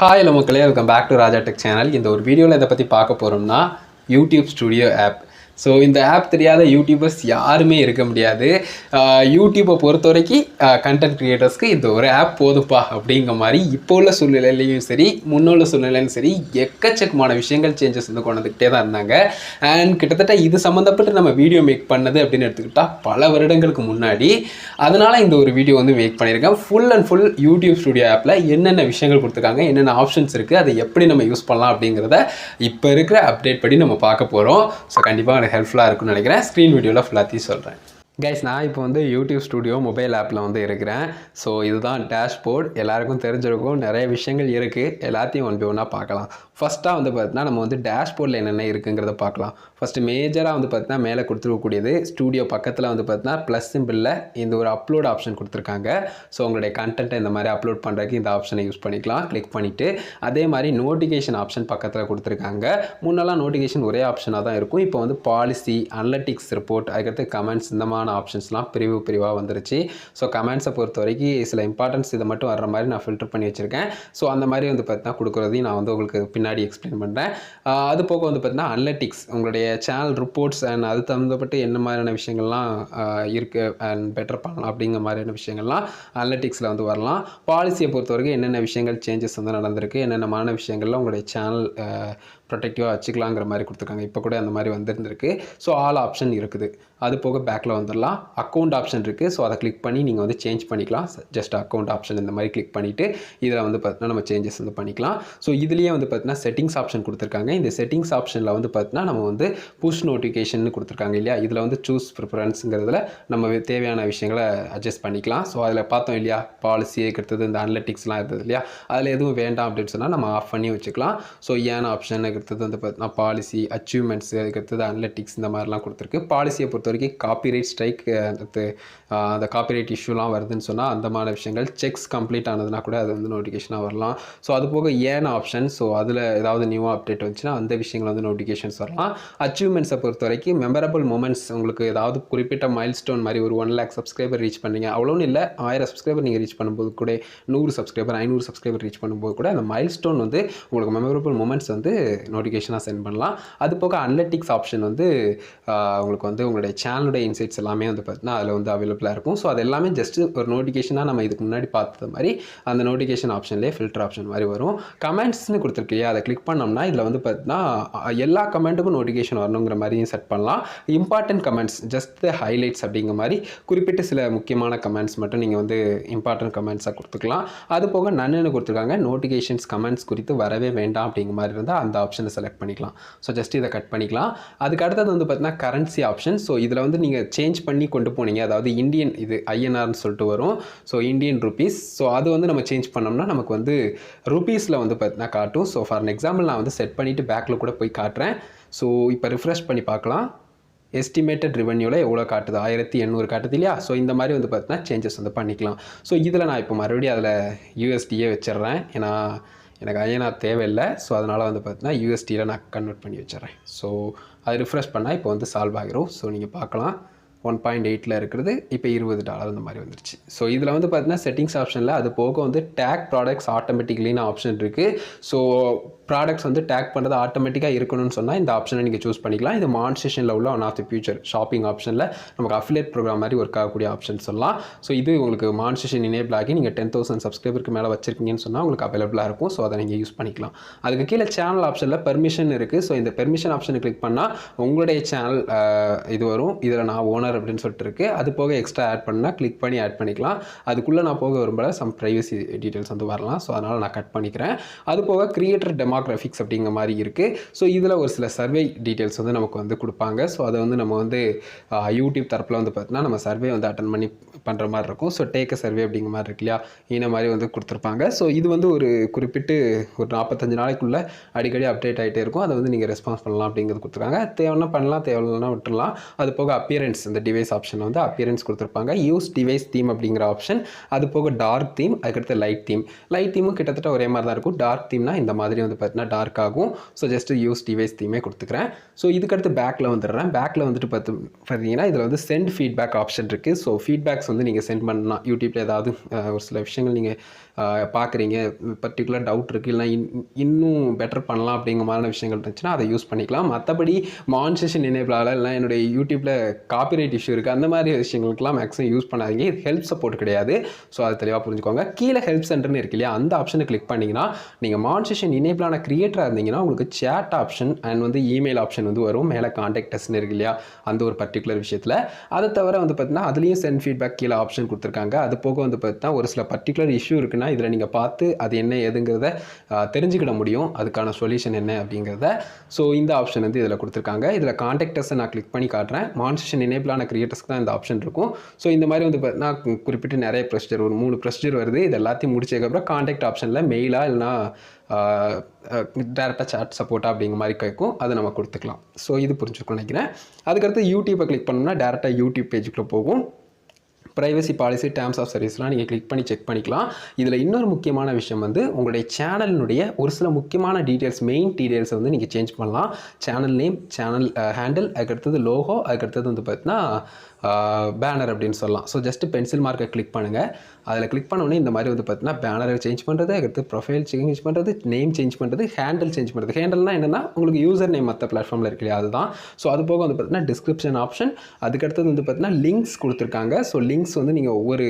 Hi hello மக்களே, welcome back to Raja tech channel. இந்த ஒரு வீடியோவில் இதை பற்றி பார்க்க போகிறோம்னா யூடியூப் ஸ்டுடியோ ஆப். ஸோ இந்த ஆப் தெரியாத யூடியூபர்ஸ் யாருமே இருக்க முடியாது. யூடியூப்பை பொறுத்த வரைக்கும் கண்டென்ட் க்ரியேட்டர்ஸ்க்கு இந்த ஒரு ஆப் போதுப்பா அப்படிங்கிற மாதிரி இப்போ உள்ள சூழ்நிலையிலையும் சரி, முன்னுள்ள சூழ்நிலையும் சரி, எக்கச்சக்கமான விஷயங்கள் சேஞ்சஸ் வந்து கொண்டு வந்துக்கிட்டே தான் இருந்தாங்க. அண்ட் கிட்டத்தட்ட இது சம்மந்தப்பட்டு நம்ம வீடியோ மேக் பண்ணது அப்படின்னு எடுத்துக்கிட்டால் பல வருடங்களுக்கு முன்னாடி. அதனால் இந்த ஒரு வீடியோ வந்து மேக் பண்ணியிருக்கேன். Full and full YouTube studio ஆப்பில் என்னென்ன விஷயங்கள் கொடுத்துருக்காங்க, என்னென்ன ஆப்ஷன்ஸ் இருக்குது, அதை எப்படி நம்ம யூஸ் பண்ணலாம் அப்படிங்கிறத இப்போ இருக்கிற அப்டேட் படி நம்ம பார்க்க போகிறோம். ஸோ கண்டிப்பாக எனக்கு ஹெல்ப்ஃபுல்லாக இருக்குன்னு நினைக்கிறேன். ஸ்க்ரீன் வீடியோவில் ஃபுல்லாத்தையும் சொல்கிறேன். கைஸ், நான் இப்போ வந்து யூடியூப் ஸ்டுடியோ மொபைல் ஆப்பில் வந்து இருக்கிறேன். ஸோ இதுதான் டேஷ்போர்ட். எல்லாருக்கும் தெரிஞ்சிருக்கும், நிறைய விஷயங்கள் இருக்குது. எல்லாத்தையும் ஒன் பை ஒன்னாக பார்க்கலாம். ஃபஸ்ட்டாக வந்து பார்த்தீங்கன்னா நம்ம வந்து டேஷ்போர்டில் என்னென்ன இருக்குங்கிறத பார்க்கலாம். ஃபஸ்ட்டு மேஜராக வந்து பார்த்தீங்கன்னா மேலே கொடுத்துருக்கக்கூடியது ஸ்டூடியோ பக்கத்தில் வந்து பார்த்தீங்கன்னா ப்ளஸ் சிம்பிளில் இந்த ஒரு அப்லோட் ஆப்ஷன் கொடுத்துருக்காங்க. ஸோ உங்களுடைய கண்டென்ட்டை இந்த மாதிரி அப்லோட் பண்ணுறதுக்கு இந்த ஆப்ஷனை யூஸ் பண்ணிக்கலாம். கிளிக் பண்ணிவிட்டு அதே மாதிரி நோட்டிஃபிகேஷன் ஆப்ஷன் பக்கத்தில் கொடுத்துருக்காங்க. முன்னெல்லாம் நோட்டிஃபிகேஷன் ஒரே ஆப்ஷனாக தான் இருக்கும். இப்போ வந்து பாலிசி, அனலிட்டிக்ஸ் ரிப்போர்ட், அதுக்கடுத்து கமெண்ட்ஸ், இந்த மாதிரி ஆப்ஷன்ஸ்லாம் பிரிவாக வந்துருச்சு. ஸோ கமெண்ட்ஸை பொறுத்த வரைக்கும் சில இம்பார்ட்டன்ஸ் இதை மட்டும் வர்ற மாதிரி நான் ஃபில்டர் பண்ணி வச்சுருக்கேன். ஸோ அந்த மாதிரி வந்து பார்த்தீங்கன்னா கொடுக்குறதையும் நான் வந்து உங்களுக்கு பின்னாடி எக்ஸ்பிளைன் பண்ணுறேன். அது போக வந்து பார்த்தீங்கன்னா அனலிட்டிக்ஸ், உங்களுடைய சேனல் ரிப்போர்ட்ஸ் அண்ட் அது தகுந்தப்பட்டு என்ன மாதிரியான விஷயங்கள்லாம் இருக்குது அண்ட் பெட்டர் பண்ணலாம் அப்படிங்கிற மாதிரியான விஷயங்கள்லாம் அனலிட்டிக்ஸில் வந்து வரலாம். பாலிசியை பொறுத்த வரைக்கும் என்னென்ன விஷயங்கள் சேஞ்சஸ் வந்து நடந்திருக்கு, என்னென்ன மாதிரி விஷயங்கள்லாம் உங்களுடைய சேனல் ப்ரொடெக்டிவாக வச்சுக்கலாங்கிற மாதிரி கொடுத்துருக்காங்க. இப்போ கூட அந்த மாதிரி வந்துருந்துருக்கு. ஸோ ஆல் ஆப்ஷன் இருக்குது. அது போக பேக்கில் வந்துடலாம். அக்கௌண்ட் ஆப்ஷன் இருக்குது. ஸோ அதை கிளிக் பண்ணி நீங்கள் வந்து சேஞ்ச் பண்ணிக்கலாம். ஜஸ்ட் அக்கௌண்ட் ஆப்ஷன் இந்த மாதிரி கிளிக் பண்ணிவிட்டு இதில் வந்து பார்த்தீங்கன்னா நம்ம சேஞ்சஸ் வந்து பண்ணிக்கலாம். ஸோ இதுலேயே வந்து பார்த்தீங்கன்னா செட்டிங்ஸ் ஆப்ஷன் கொடுத்துருக்காங்க. இந்த செட்டிங்ஸ் ஆப்ஷனில் வந்து பார்த்தீங்கன்னா நம்ம வந்து புஷ் நோட்டிஃபிகேஷன் கொடுத்துருக்காங்க இல்லையா, இதில் வந்து சூஸ் ப்ரிஃபரன்ஸுங்கிறதுல நம்ம தேவையான விஷயங்களை அட்ஜஸ்ட் பண்ணிக்கலாம். ஸோ அதில் பார்த்தோம் இல்லையா, பாலிசி இருக்கிறது, இந்த அனலிட்டிக்ஸ்லாம் இருந்தது இல்லையா, அதில் எதுவும் வேண்டாம் அப்படின்னு சொன்னால் நம்ம ஆஃப் பண்ணி வச்சுக்கலாம். ஸோ ஏன் ஆப்ஷன் இருக்கிறது வந்து பார்த்தீங்கன்னா பாலிசி, அச்சீவ்மெண்ட்ஸ், அதுக்கடுத்தது அனலிட்டிக்ஸ், இந்த மாதிரிலாம் கொடுத்துருக்கு. பாலிசியை பொறுத்த வரைக்கும் காப்பிரைட் ஸ்ட்ரைக், அந்த காப்பிரைட் இஷ்யூலாம் வருதுன்னு சொன்னால் அந்த மாதிரி விஷயங்கள் செக்ஸ் கம்ப்ளீட் ஆனதுனா கூட அது வந்து நோட்டிஃபிகேஷனாக வரலாம். ஸோ அது போக ஏன் ஆப்ஷன், ஸோ அதில் ஏதாவது நியூவாக அப்டேட் வந்துச்சுன்னா அந்த விஷயங்கள் வந்து நோட்டிஃபிகேஷன்ஸ் வரலாம். அச்சீவ்மெண்ட்ஸை பொறுத்த வரைக்கும் மெமரபிள் மூமெண்ட்ஸ், உங்களுக்கு ஏதாவது குறிப்பிட்ட மைல் ஸ்டோன் மாதிரி ஒரு 1 lakh சப்ஸ்கிரைபர் ரீச் பண்ணீங்க, அவ்வளோன்னு இல்லை, 1000 சப்ஸ்கிரைபர் நீங்கள் ரீச் பண்ணும்போது கூட, 100 சப்ஸ்கிரைபர், 500 சப்ஸ்கிரைபர் ரீச் பண்ணும்போது கூட அந்த மைல் ஸ்டோன் வந்து உங்களுக்கு மெமரபிள் மூமெண்ட்ஸ் வந்து நோட்டிஃபிகேஷனாக சென்ட் பண்ணலாம். அது போக அனலிட்டிக்ஸ் ஆப்ஷன் வந்து உங்களுக்கு வந்து உங்களுடைய சேனலுடைய இன்சைட்ஸ் எல்லாமே வந்து பார்த்தீங்கன்னா அதில் வந்து அவைலபிளாக இருக்கும். ஸோ அது எல்லாமே ஜஸ்ட்டு ஒரு நோட்டிஃபிகேஷனாக நம்ம இதுக்கு முன்னாடி பார்த்தது மாதிரி அந்த நோட்டிஃபிகேஷன் ஆப்ஷன்லேயே ஃபில்டர் ஆப்ஷன் மாதிரி வரும். கமெண்ட்ஸ்னு கொடுத்துருக்கு இல்லையா, அதை கிளிக் பண்ணோம்னா இதில் வந்து பார்த்தீங்கன்னா எல்லா கமெண்ட்டுக்கும் நோட்டிஃபிகேஷன் வரணுங்கிற மாதிரியும் செட் பண்ணலாம். இம்பார்ட்டன்ட் கமெண்ட்ஸ், ஜஸ்ட் ஹைலைட்ஸ் அப்படிங்கிற மாதிரி குறிப்பிட்ட சில முக்கியமான கமெண்ட்ஸ் மட்டும் நீங்கள் வந்து இம்பார்ட்டன்ட் கமெண்ட்ஸாக கொடுத்துக்கலாம். அது போக நன்னு கொடுத்துருக்காங்க, நோட்டிஃபிகேஷன்ஸ் கமெண்ட்ஸ் குறித்து வரவே வேண்டாம் அப்படிங்கிற மாதிரி இருந்தால் அந்த ஆப்ஷனை செலக்ட் பண்ணிக்கலாம். ஸோ ஜஸ்ட் இதை கட் பண்ணிக்கலாம். அதுக்கு அடுத்தது வந்து பார்த்தீங்கன்னா கரன்சி ஆப்ஷன். ஸோ இதில் வந்து நீங்கள் சேஞ்ச் பண்ணி கொண்டு போனீங்க, அதாவது இந்தியன், இது ஐஎன்ஆர்னு சொல்லிட்டு வரும். So Indian rupees. ஸோ அது வந்து நம்ம சேஞ்ச் பண்ணோம்னா நமக்கு வந்து ருபீஸில் வந்து பார்த்தீங்கன்னா காட்டும். ஸோ ஃபார் எக்ஸாம்பிள் நான் வந்து செட் பண்ணிவிட்டு பேக்கில் கூட போய் காட்டுறேன். ஸோ இப்போ ரிஃப்ரெஷ் பண்ணி பார்க்கலாம். எஸ்டிமேட்டட் ரெவன்யூவில் எவ்வளோ காட்டுது, 1800 காட்டுது இல்லையா. ஸோ இந்த மாதிரி வந்து பார்த்தீங்கன்னா சேஞ்சஸ் வந்து பண்ணிக்கலாம். ஸோ இதில் நான் இப்போ மறுபடியும் அதில் யூஎஸ்டியே வச்சிடுறேன். ஏன்னா எனக்கு ஐஎன்ஆர் தேவையில்லை. ஸோ அதனால் வந்து பார்த்தீங்கன்னா யூஎஸ்டியில் நான் கன்வெர்ட் பண்ணி வச்சிடுறேன். ஸோ அது ரிஃப்ரெஷ் பண்ணால் இப்போ வந்து சால்வ் ஆகிரும். ஸோ நீங்கள் பார்க்கலாம், 1.8 இருக்கிறது இப்போ $20 இந்த மாதிரி வந்துருச்சு. ஸோ இதில் வந்து பார்த்தீங்கன்னா செட்டிங்ஸ் ஆப்ஷனில் அது போக வந்து டேக் ப்ராடக்ட்ஸ் ஆட்டோமேட்டிக்லின்னு ஆப்ஷன் இருக்குது. ஸோ ப்ராடக்ட்ஸ் வந்து டேக் பண்ணுறது ஆட்டோமேட்டிக்காக இருக்கணும்னு சொன்னால் இந்த ஆப்ஷனை நீங்கள் சூஸ் பண்ணிக்கலாம். இது மான்ஸ்டேஷனில் உள்ள one of the future shopping ஆப்ஷனில் நமக்கு அஃபிலியேட் ப்ரோக்ராம் மாதிரி ஒர்க் ஆகக்கூடிய ஆப்ஷன் சொல்லலாம். ஸோ இது உங்களுக்கு மான்ஸ்டேஷன் எனேபிள் ஆகி நீங்கள் 10,000 சப்ஸ்கிரைபருக்கு மேலே வச்சிருக்கீங்கன்னு சொன்னால் உங்களுக்கு அவைலபிளாக இருக்கும். ஸோ அதை நீங்கள் யூஸ் பண்ணிக்கலாம். அதுக்கு கீழே சேனல் ஆப்ஷனில் பெர்மிஷன் இருக்குது. ஸோ இந்த பெர்மிஷன் ஆப்ஷனை கிளிக் பண்ணால் உங்களுடைய சேனல் இது வரும். இதில் நான் ஓனர் அப்படின்னு சொல்லிட்டு இருக்குது. அது போக எக்ஸ்ட்ரா ஆட் பண்ணால் கிளிக் பண்ணி ஆட் பண்ணிக்கலாம். அதுக்குள்ளே நான் போக விரும்பல, சம் ப்ரைவசி டீட்டெயில்ஸ் வந்து வரலாம். ஸோ அதனால் நான் கட் பண்ணிக்கிறேன். அது போக கிரியேட்டர் டெமோகிராஃபிக்ஸ் அப்படிங்கிற மாதிரி இருக்குது. ஸோ இதில் ஒரு சில சர்வே டீட்டெயில்ஸ் வந்து நமக்கு வந்து கொடுப்பாங்க. ஸோ அதை வந்து நம்ம வந்து யூடியூப் தரப்பில் வந்து பார்த்தீங்கன்னா நம்ம சர்வே வந்து அட்டன் பண்ணி பண்ணுற மாதிரி இருக்கும். ஸோ டேக் சர்வே அப்படிங்கிற மாதிரி இருக்கு இல்லையா, இந்த மாதிரி வந்து கொடுத்துருப்பாங்க. ஸோ இது வந்து ஒரு குறிப்பிட்டு ஒரு 45 நாளைக்குள்ளே அடிக்கடி அப்டேட் ஆகிட்டே இருக்கும். அதை வந்து நீங்கள் ரெஸ்பான்ஸ் பண்ணலாம் அப்படிங்கிறது கொடுத்துருக்காங்க. தேவைன்னா பண்ணலாம், தேவையில்லைன்னா விட்டுடலாம். அது போக அப்பியரன்ஸ், இந்த டிவைஸ் ஆப்ஷனில் வந்து அப்பியரன்ஸ் கொடுத்துருப்பாங்க. யூஸ் டிவைஸ் தீம் அப்படிங்கிற ஆப்ஷன், அது போக டார்க் தீம், அதுக்கடுத்து லைட் தீமும் கிட்டத்தட்ட ஒரே மாதிரி தான் இருக்கும். டார்க் தீம்னா இந்த மாதிரி வந்து பார்த்தீங்கன்னா டார்க் ஆகும். ஸோ ஜஸ்ட் யூஸ் டிவைஸ் தீமே கொடுத்துக்கிறேன். ஸோ இதுக்கடுத்து பேக்கில் வந்துடுறேன். பேக்கில் வந்துட்டு பார்த்தீங்கன்னா இதில் வந்து சென்ட் ஃபீட்பேக் ஆப்ஷன் இருக்குது. ஸோ ஃபீட்பேக்ஸ் வந்து நீங்கள் சென்ட் பண்ணலாம். யூடியூப்பில் ஏதாவது ஒரு சில விஷயங்கள் நீங்கள் பார்க்குறீங்க, பர்டிகுலர் டவுட் இருக்குது, இல்லை இன்னும் பெட்டர் பண்ணலாம் அப்படிங்கிற மாதிரியான விஷயங்கள் இருந்துச்சுன்னா அதை யூஸ் பண்ணிக்கலாம். மற்றபடி மானிட்டரைசேஷன் எனேபிளால் இல்லை என்னுடைய யூடியூப்பில் காப்பிரைட் இஷ்யூ இருக்குது, அந்த மாதிரி விஷயங்களுக்குலாம் மேக்ஸிமம் யூஸ் பண்ணாதீங்க. இது ஹெல்ப் சப்போர்ட் கிடையாது. ஸோ அது தெளிவாக புரிஞ்சுக்கோங்க. கீழே ஹெல்ப் சென்டர்னு இருக்கு இல்லையா, அந்த ஆப்ஷனை கிளிக் பண்ணிங்கன்னா நீங்கள் மானிட்டரைசேஷன் எனேபிளான கிரியேட்டராக இருந்தீங்கன்னா உங்களுக்கு சேட் ஆப்ஷன் அண்ட் வந்து இமெயில் ஆப்ஷன் வந்து வரும். மேலே கான்டாக்ட் அஸ்ன்னு இருக்கு இல்லையா, அந்த ஒரு பர்டிகுலர் விஷயத்தில். அதை தவிர வந்து பார்த்தீங்கன்னா அதுலேயும் சென்ட் ஃபீட்பேக் கீழே ஆப்ஷன் கொடுத்துருக்காங்க. அது போக வந்து பார்த்தீங்கன்னா ஒரு சில பர்டிகுலர் இஷ்யூ இருக்குன்னா இதில் நீங்கள் பார்த்து அது என்ன ஏதுங்கிறத தெரிஞ்சுக்கிட முடியும், அதுக்கான சொல்யூஷன் என்ன அப்படிங்கிறத. ஸோ இந்த ஆப்ஷன் வந்து இதில் கொடுத்துருக்காங்க. இதில் கான்டாக்டர்ஸை நான் கிளிக் பண்ணி காட்டுறேன். மானிட்டரைசேஷன் எனேபிளான கிரியேட்டர்ஸ்க்கு தான் இந்த ஆப்ஷன் இருக்கும். ஸோ இந்த மாதிரி வந்து பார்த்தீங்கன்னா குறிப்பிட்டு நிறைய ப்ரொசீஜர், ஒரு 3 ப்ரொசீஜர் வருது. இது எல்லாத்தையும் முடிச்சதுக்கப்புறம் கான்டாக்ட் ஆப்ஷனில் மெயிலாக இல்லைனா டேரெக்டாக சாட் சப்போர்ட்டா அப்படிங்கிற மாதிரி கேட்கும், அதை நம்ம கொடுத்துக்கலாம். ஸோ இது புரிஞ்சுக்கணும்னு நினைக்கிறேன். அதுக்கடுத்து யூடியூப்பை கிளிக் பண்ணோம்னா டேரெக்டாக யூடியூப் பேஜுக்குள்ளே போகும். ப்ரைவசி பாலிசி, டேர்ம்ஸ் ஆஃப் சர்வீஸ்லாம் நீங்கள் கிளிக் பண்ணி செக் பண்ணிக்கலாம். இதில் இன்னொரு முக்கியமான விஷயம் வந்து உங்களுடைய சேனலினுடைய ஒரு சில முக்கியமான டீட்டெயில்ஸ், மெயின் டீட்டெயில்ஸை வந்து நீங்கள் சேஞ்ச் பண்ணலாம். சேனல் நேம், சேனல் ஹேண்டில், அதுக்கடுத்தது லோகோ, அதுக்கடுத்தது வந்து பார்த்தீங்கன்னா பேனர் அப்படின்னு சொல்லலாம். ஸோ ஜஸ்ட் பென்சில் மார்க்கை கிளிக் பண்ணுங்கள். அதில் கிளிக் பண்ணோடனே இந்த மாதிரி வந்து பார்த்தீங்கன்னா பேனரை சேஞ்ச் பண்ணுறது, அதுக்கடுத்து ப்ரொஃபைல் சேஞ்ச் பண்ணுறது, நேம் சேஞ்ச் பண்ணுறது, ஹேண்டில் சேஞ்ச் பண்ணுறது. ஹேண்டில்னால் என்னென்னா உங்களுக்கு யூசர் நேம் மற்ற பிளாட்ஃபார்மில் இருக்கு இல்லையா, அதுதான். ஸோ அது போக வந்து பார்த்தீங்கன்னா டிஸ்கிரிப்ஷன் ஆப்ஷன், அதுக்கடுத்தது வந்து பார்த்தீங்கன்னா லிங்க்ஸ் கொடுத்துருக்காங்க. ஸோ லிங்க்ஸ் வந்து நீங்கள் ஒவ்வொரு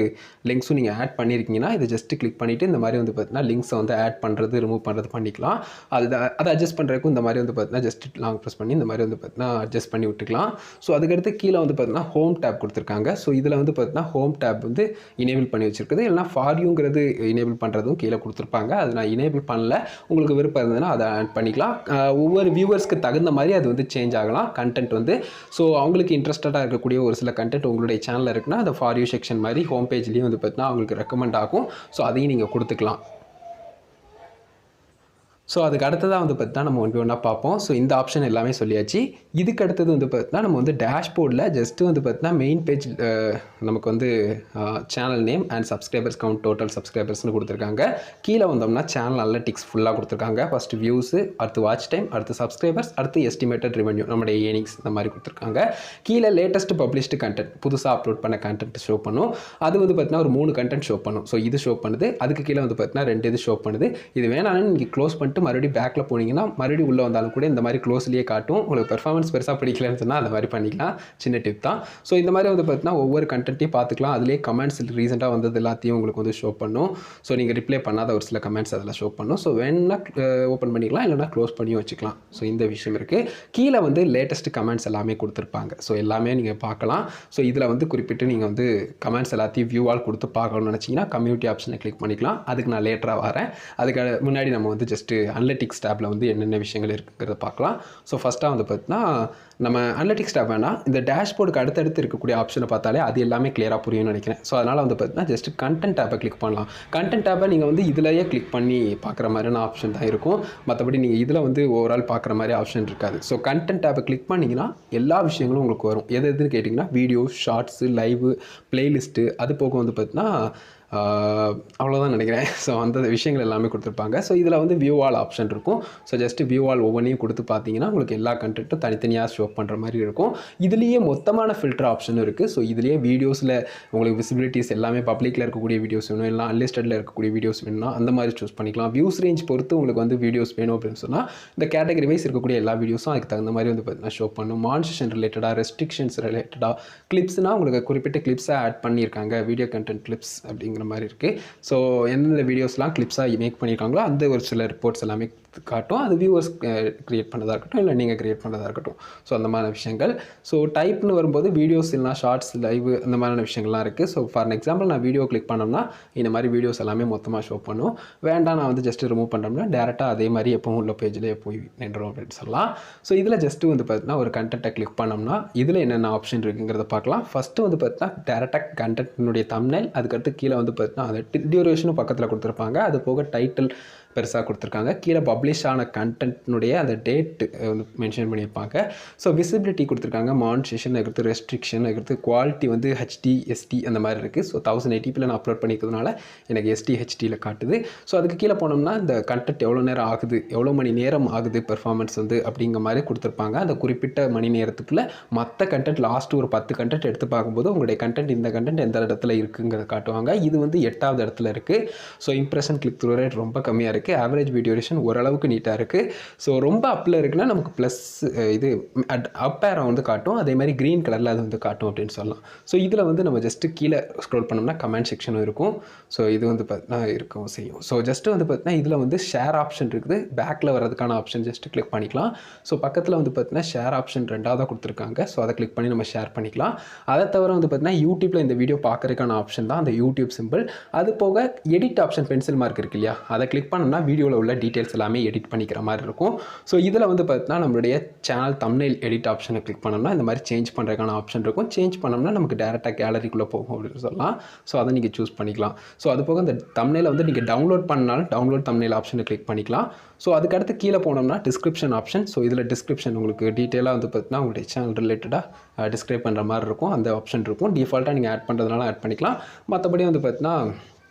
லிங்க்ஸும் நீங்கள் ஆட் பண்ணியிருக்கீங்கன்னா இதை ஜஸ்ட் கிளிக் பண்ணிவிட்டு இந்த மாதிரி வந்து பார்த்தீங்கன்னா லிங்க்ஸை வந்து ஆட் பண்ணுறது, ரிமூவ் பண்ணுறது பண்ணிக்கலாம். அதை அட்ஜஸ்ட் பண்ணுறதுக்கும் இந்த மாதிரி வந்து பார்த்தீங்கன்னா ஜஸ்ட் லாங் ப்ரெஸ் பண்ணி இந்த மாதிரி வந்து பார்த்தீங்கன்னா அட்ஜஸ்ட் பண்ணி விட்டுக்கலாம். ஸோ அதுக்கடுத்து கீழே வந்து பார்த்தீங்கன்னா ஹோம் டேப் கொடுத்துருக்காங்க. ஸோ இதில் வந்து பார்த்தீங்கன்னா ஹோம் டேப் வந்து இனேபிள் பண்ணி வச்சிருக்குது, இல்லைனா ஃபார் யூங்கிறது இனேபிள் பண்ணுறதும் கீழே கொடுத்துருப்பாங்க. அது நான் இனேபிள் பண்ணல, உங்களுக்கு விருப்பம் இருந்ததுன்னா அதை ஆட் பண்ணிக்கலாம். ஒவ்வொரு வியூவர்ஸ்க்கு தகுந்த மாதிரி அது வந்து சேஞ்ச் ஆகலாம் கண்டென்ட் வந்து. ஸோ அவங்களுக்கு இன்ட்ரெஸ்டடாக இருக்கக்கூடிய ஒரு சில கண்டென்ட் உங்களுடைய சேனலில் இருக்குன்னா அந்த ஃபார் யூ செக்ஷன் மாதிரி ஹோம் பேஜ்லேயும் வந்து பார்த்தீங்கன்னா அவங்களுக்கு ரெக்கமெண்ட் ஆகும். ஸோ அதையும் நீங்கள் கொடுத்துக்கலாம். ஸோ அதுக்கு அடுத்ததாக வந்து பார்த்தீங்கன்னா நம்ம ஒன்றா பார்ப்போம். ஸோ இந்த ஆப்ஷன் எல்லாமே சொல்லியாச்சு. இதுக்கு அடுத்தது வந்து பார்த்தீங்கன்னா நம்ம வந்து டேஷ்போர்டில் ஜஸ்ட்டு வந்து பார்த்தீங்கன்னா மெயின் பேஜ் நமக்கு வந்து channel name and subscribers count, total சப்ஸ்கிரைபர்ஸ்னு கொடுத்துருக்காங்க. கீழே வந்தோம்னா சேனல் அனலிட்டிக்ஸ் ஃபுல்லாக கொடுத்துருக்காங்க. ஃபஸ்ட்டு வியூஸு, அடுத்து வாட்ச் டைம், அடுத்து சப்ஸ்கிரைபர்ஸ், அடுத்து எஸ்டிமேட்டட் ரெவென்யூ, நம்மளுடைய ஏர்னிங்ஸ், இந்த மாதிரி கொடுத்துருக்காங்க. கீழே லேட்டஸ்ட் பப்ளிஷ்டு கண்டென்ட், புதுசாக அப்லோட் பண்ண கண்டென்ட் ஷோ பண்ணும். அது வந்து பார்த்தீங்கன்னா ஒரு 3 கண்டென்ட் ஷோ பண்ணும். ஸோ இது ஷோ பண்ணுது. அதுக்கு கீழே வந்து பார்த்தீங்கன்னா 2 இது ஷோ பண்ணுது. இது வேணாலும் நீங்கள் க்ளோஸ் பண்ணிட்டு மறுபடியும் பேக்கில் போனீங்கன்னா மறுபடியும் உள்ளே வந்தாலும் கூட இந்த மாதிரி க்ளோஸ்லேயே காட்டும். உங்களுக்கு பெர்ஃபார்மன்ஸ் பெருசாக பிடிக்கலன்னு சொன்னால் அந்த மாதிரி பண்ணிக்கலாம். சின்ன டிப் தான். ஸோ இந்த மாதிரி வந்து பார்த்தீங்கன்னா ஒவ்வொரு கண்டென்ட்டையும் பார்த்துக்கலாம். அதிலே கமெண்ட்ஸ் ரீசெண்டாக வந்தது எல்லாத்தையும் உங்களுக்கு வந்து ஷோ பண்ணும். ஸோ நீங்கள் ரிப்ளை பண்ணாத ஒரு சில கமெண்ட்ஸ் அதில் ஷோ பண்ணும். ஸோ வேணுன்னா ஓப்பன் பண்ணிக்கலாம், இல்லைனா க்ளோஸ் பண்ணியும் வச்சுக்கலாம். ஸோ இந்த விஷயம் இருக்குது. கீழே வந்து லேட்டஸ்ட் கமெண்ட்ஸ் எல்லாமே கொடுத்துருப்பாங்க. ஸோ எல்லாமே நீங்கள் பார்க்கலாம். ஸோ இதில் வந்து குறிப்பிட்டு நீங்கள் வந்து கமெண்ட்ஸ் எல்லாத்தையும் வியூவால் கொடுத்து பார்க்கணும்னு நினச்சிங்கன்னா கம்யூனிட்டி ஆப்ஷனை கிளிக் பண்ணிக்கலாம். அதுக்கு நான் லேட்டராக வரேன். அதுக்கு முன்னாடி நம்ம வந்து ஜஸ்ட்டு அனலிட்டிக்ஸ் டேப்பில் வந்து என்னென்ன விஷயங்கள் இருக்குங்கிறத பார்க்கலாம். ஸோ ஃபஸ்ட்டாக வந்து பார்த்தீங்கன்னா நம்ம அனலிட்டிக்ஸ் டேப் வேணால் இந்த டேஷ்போர்டுக்கு அடுத்தடுத்து இருக்கக்கூடிய ஆப்ஷனை பார்த்தாலே அது எல்லாமே கிளியராக புரியும்னு நினைக்கிறேன். ஸோ அதனால் வந்து பார்த்தீங்கன்னா ஜஸ்ட் கண்டென்ட் டேப்பை கிளிக் பண்ணலாம். கண்டென்ட் டேப்பை நீங்கள் வந்து இதிலேயே கிளிக் பண்ணி பார்க்குற மாதிரியான ஆப்ஷன் தான் இருக்கும். மற்றபடி நீங்கள் இதில் வந்து ஓவரால் பார்க்குற மாதிரி ஆப்ஷன் இருக்காது. ஸோ கண்டென்ட் டேப்பை கிளிக் பண்ணிங்கன்னா எல்லா விஷயங்களும் உங்களுக்கு வரும். எதுன்னு கேட்டிங்கன்னா வீடியோஸ், ஷார்ட்ஸு, லைவு, பிளேலிஸ்ட்டு, அது போக வந்து பார்த்தீங்கன்னா அவ்வளோதான் நினைக்கிறேன். ஸோ அந்த விஷயங்கள் எல்லாமே கொடுத்துருப்பாங்க. ஸோ இதில் வந்து வியூ ஆல் ஆப்ஷன் இருக்கும். ஸோ ஜஸ்ட்டு வியூ ஆல் ஒவ்வொன்றையும் கொடுத்து பார்த்தீங்கன்னா உங்களுக்கு எல்லா கண்டென்ட்டும் தனித்தனியாக ஷோ பண்ணுற மாதிரி இருக்கும். இதுலேயே மொத்தமான ஃபில்டர் ஆப்ஷனும் இருக்குது. ஸோ இதுலேயே வீடியோஸில் உங்களுக்கு விசிபிலிட்டிஸ் எல்லாமே பப்ளிக்கில் இருக்கக்கூடிய வீடியோஸ் வேணும், இல்லை அன்லிஸ்டடில் இருக்கக்கூடிய வீடியோஸ் வேணும்னா அந்த மாதிரி சூஸ் பண்ணிக்கலாம். வியூஸ் ரேஞ்ச் பொறுத்து உங்களுக்கு வந்து வீடியோஸ் வேணும் அப்படின்னு சொன்னால் இந்த கேட்டகரி வைஸ் இருக்கக்கூடிய எல்லா வீடியோஸும் அதுக்கு தகுந்த மாதிரி வந்து பார்த்தீங்கன்னா ஷோ பண்ணும். மானிட்டரைசேஷன் ரிலேட்டடாக, ரெஸ்ட்ரிக்ஷன்ஸ் ரிலேட்டடாக, கிளிப்ஸ்னால் உங்களுக்கு குறிப்பிட்ட கிளிப்ஸாக ஆட் பண்ணியிருக்காங்க, வீடியோ கண்டென்ட் கிளிப்ஸ் அப்படிங்கிற மாதிரி இருக்குது. ஸோ எந்தெந்த வீடியோஸ்லாம் கிளிப்ஸாக மேக் பண்ணியிருக்காங்களோ அந்த ஒரு சில ரிப்போர்ட்ஸ் எல்லாமே காட்டும். அது வியூவர்ஸ் க்ரியேட் பண்ணதாக இருக்கட்டும், இல்லை நீங்கள் க்ரியேட் பண்ணதாக இருக்கட்டும். ஸோ அந்த மாதிரி விஷயங்கள். ஸோ டைப்னு வரும்போது வீடியோஸ் இல்லைனா ஷார்ட்ஸ், லைவ், அந்த மாதிரியான விஷயங்கள்லாம் இருக்குது. ஸோ ஃபார் எக்ஸாம்பிள் நான் வீடியோ கிளிக் பண்ணோம்னா இந்த மாதிரி வீடியோஸ் எல்லாமே மொத்தமாக ஷோ பண்ணும். வேண்டாம் நான் வந்து ஜஸ்ட் ரிமூவ் பண்ணுறோம்னா டேரெக்டாக அதே மாதிரி எப்பவும் உள்ள பேஜ்லேயே போய் நின்றோம் அப்படின்னு சொல்லலாம். ஸோ இதில் ஜஸ்ட்டு வந்து பார்த்தீங்கன்னா ஒரு கண்டென்ட்டை கிளிக் பண்ணோம்னா இதில் என்னென்ன ஆப்ஷன் இருக்குங்கிறத பார்க்கலாம். ஃபஸ்ட்டு வந்து பார்த்தீங்கன்னா டேரெக்டாக கண்டென்ட்னுடைய தம்ப்நெயில், அதுக்கடுத்து கீழே வந்து பார்த்தீங்கன்னா அது டியூரேஷனும் பக்கத்தில் கொடுத்துருப்பாங்க. அது போக டைட்டில், பெருசாக கொடுத்துருக்காங்க. கீழே பப்ளிஷ் ஆன கண்டென்ட்னுடைய அந்த டேட் வந்து மென்ஷன் பண்ணியிருப்பாங்க. ஸோ விசிபிலிட்டி கொடுத்துருக்காங்க, மானிட்டேஷன், அதுக்கடுத்து ரெஸ்ட்ரிக்ஷன், அதுக்கடுத்து குவாலிட்டி வந்து ஹெச்டி எஸ்டி அந்த மாதிரி இருக்குது. ஸோ 1080p நான் அப்லோட் பண்ணிக்கிறதுனால எனக்கு எஸ்டி ஹெச்டியில் காட்டுது. ஸோ அதுக்கு கீழே போனோம்னா இந்த கண்டென்ட் எவ்வளோ நேரம் ஆகுது, எவ்வளோ மணி நேரம் ஆகுது பெர்ஃபார்மன்ஸ் வந்து அப்படிங்கிற மாதிரி கொடுத்துருப்பாங்க. அந்த குறிப்பிட்ட மணி நேரத்துக்குள்ளே மற்ற கண்டென்ட் லாஸ்ட்டு ஒரு 10 கண்டென்ட் எடுத்து பார்க்கும்போது உங்களுடைய கண்டென்ட் இந்த கண்டென்ட் எந்த இடத்துல இருக்குங்கிறத காட்டுவாங்க. இது வந்து 8வது இடத்துல இருக்குது. So impression click through rate ரொம்ப கம்மியாக இருக்குது. ஆவரேஜ் வீடியோ டியூரேஷன் ஓரளவுக்கு நீட்டாக இருக்குது. ஸோ ரொம்ப அப்பில் இருக்குன்னா நமக்கு ப்ளஸ் இது அப் ஏரோ வந்து காட்டும், அதே மாதிரி க்ரீன் கலரில் அது வந்து காட்டும் அப்படின்னு சொல்லலாம். ஸோ இதில் வந்து நம்ம ஜஸ்ட்டு கீழே ஸ்க்ரோல் பண்ணோம்னா கமெண்ட் செக்ஷனும் இருக்கும். ஸோ இது வந்து பார்த்தீங்கன்னா இருக்கும் செய்யும். ஸோ ஜஸ்ட்டு வந்து பார்த்தீங்கன்னா இதில் வந்து ஷேர் ஆப்ஷன் இருக்குது. பேக்கில் வரதுக்கான ஆப்ஷன் ஜஸ்ட்டு கிளிக் பண்ணிக்கலாம். ஸோ பக்கத்தில் வந்து பார்த்தீங்கன்னா ஷேர் ஆப்ஷன் 2வது கொடுத்துருக்காங்க. ஸோ அதை கிளிக் பண்ணி நம்ம ஷேர் பண்ணிக்கலாம். அதை தவிர வந்து பார்த்தீங்கன்னா யூடியூப்பில் இந்த வீடியோ பார்க்குறதுக்கான ஆப்ஷன் தான் அந்த யூடியூப் சிம்பிள். அது போக எடிட் ஆப்ஷன் பென்சில் மார்க் இருக்கு இல்லையா, அதை கிளிக் பண்ணோம்னா வீடியோவில் உள்ள டீட்டெயில்ஸ் எல்லாமே எடிட் பண்ணிக்கிற மாதிரி இருக்கும். ஸோ இதில் வந்து பார்த்தீங்கன்னா நம்மளுடைய சேனல் தம்ப்நெயில் எடிட் ஆப்ஷனை கிளிக் பண்ணோம்னா இந்த மாதிரி சேஞ்ச் பண்ணுறதுக்கான ஆப்ஷன் இருக்கும். சேஞ்ச் பண்ணோம்னா நமக்கு டேரெக்டாக கேலரிக்குள்ளே போகும் அப்படின்னு சொல்லலாம். ஸோ அதை நீங்கள் சூஸ் பண்ணிக்கலாம். ஸோ அது போக இந்த தம்ப்நெயிலை வந்து நீங்கள் டவுன்லோட் பண்ணாலும் டவுன்லோட் தம்ப்நெயில் ஆப்ஷனை கிளிக் பண்ணிக்கலாம். ஸோ அதுக்கடுத்து கீழே போனோம்னா டிஸ்கிரிப்ஷன் ஆப்ஷன். ஸோ இதில் டிஸ்கிரிப்ஷன் உங்களுக்கு டீட்டெயிலாக வந்து பார்த்தீங்கன்னா உங்களுடைய சேனல் ரிலேட்டடாக டிஸ்கிரைப் பண்ணுற மாதிரி இருக்கும். அந்த ஆப்ஷன் இருக்கும். டிஃபால்ட்டாக நீங்கள் ஆட் பண்ணுறதுனால ஆட் பண்ணிக்கலாம். மற்றபடி வந்து பார்த்தீங்கன்னா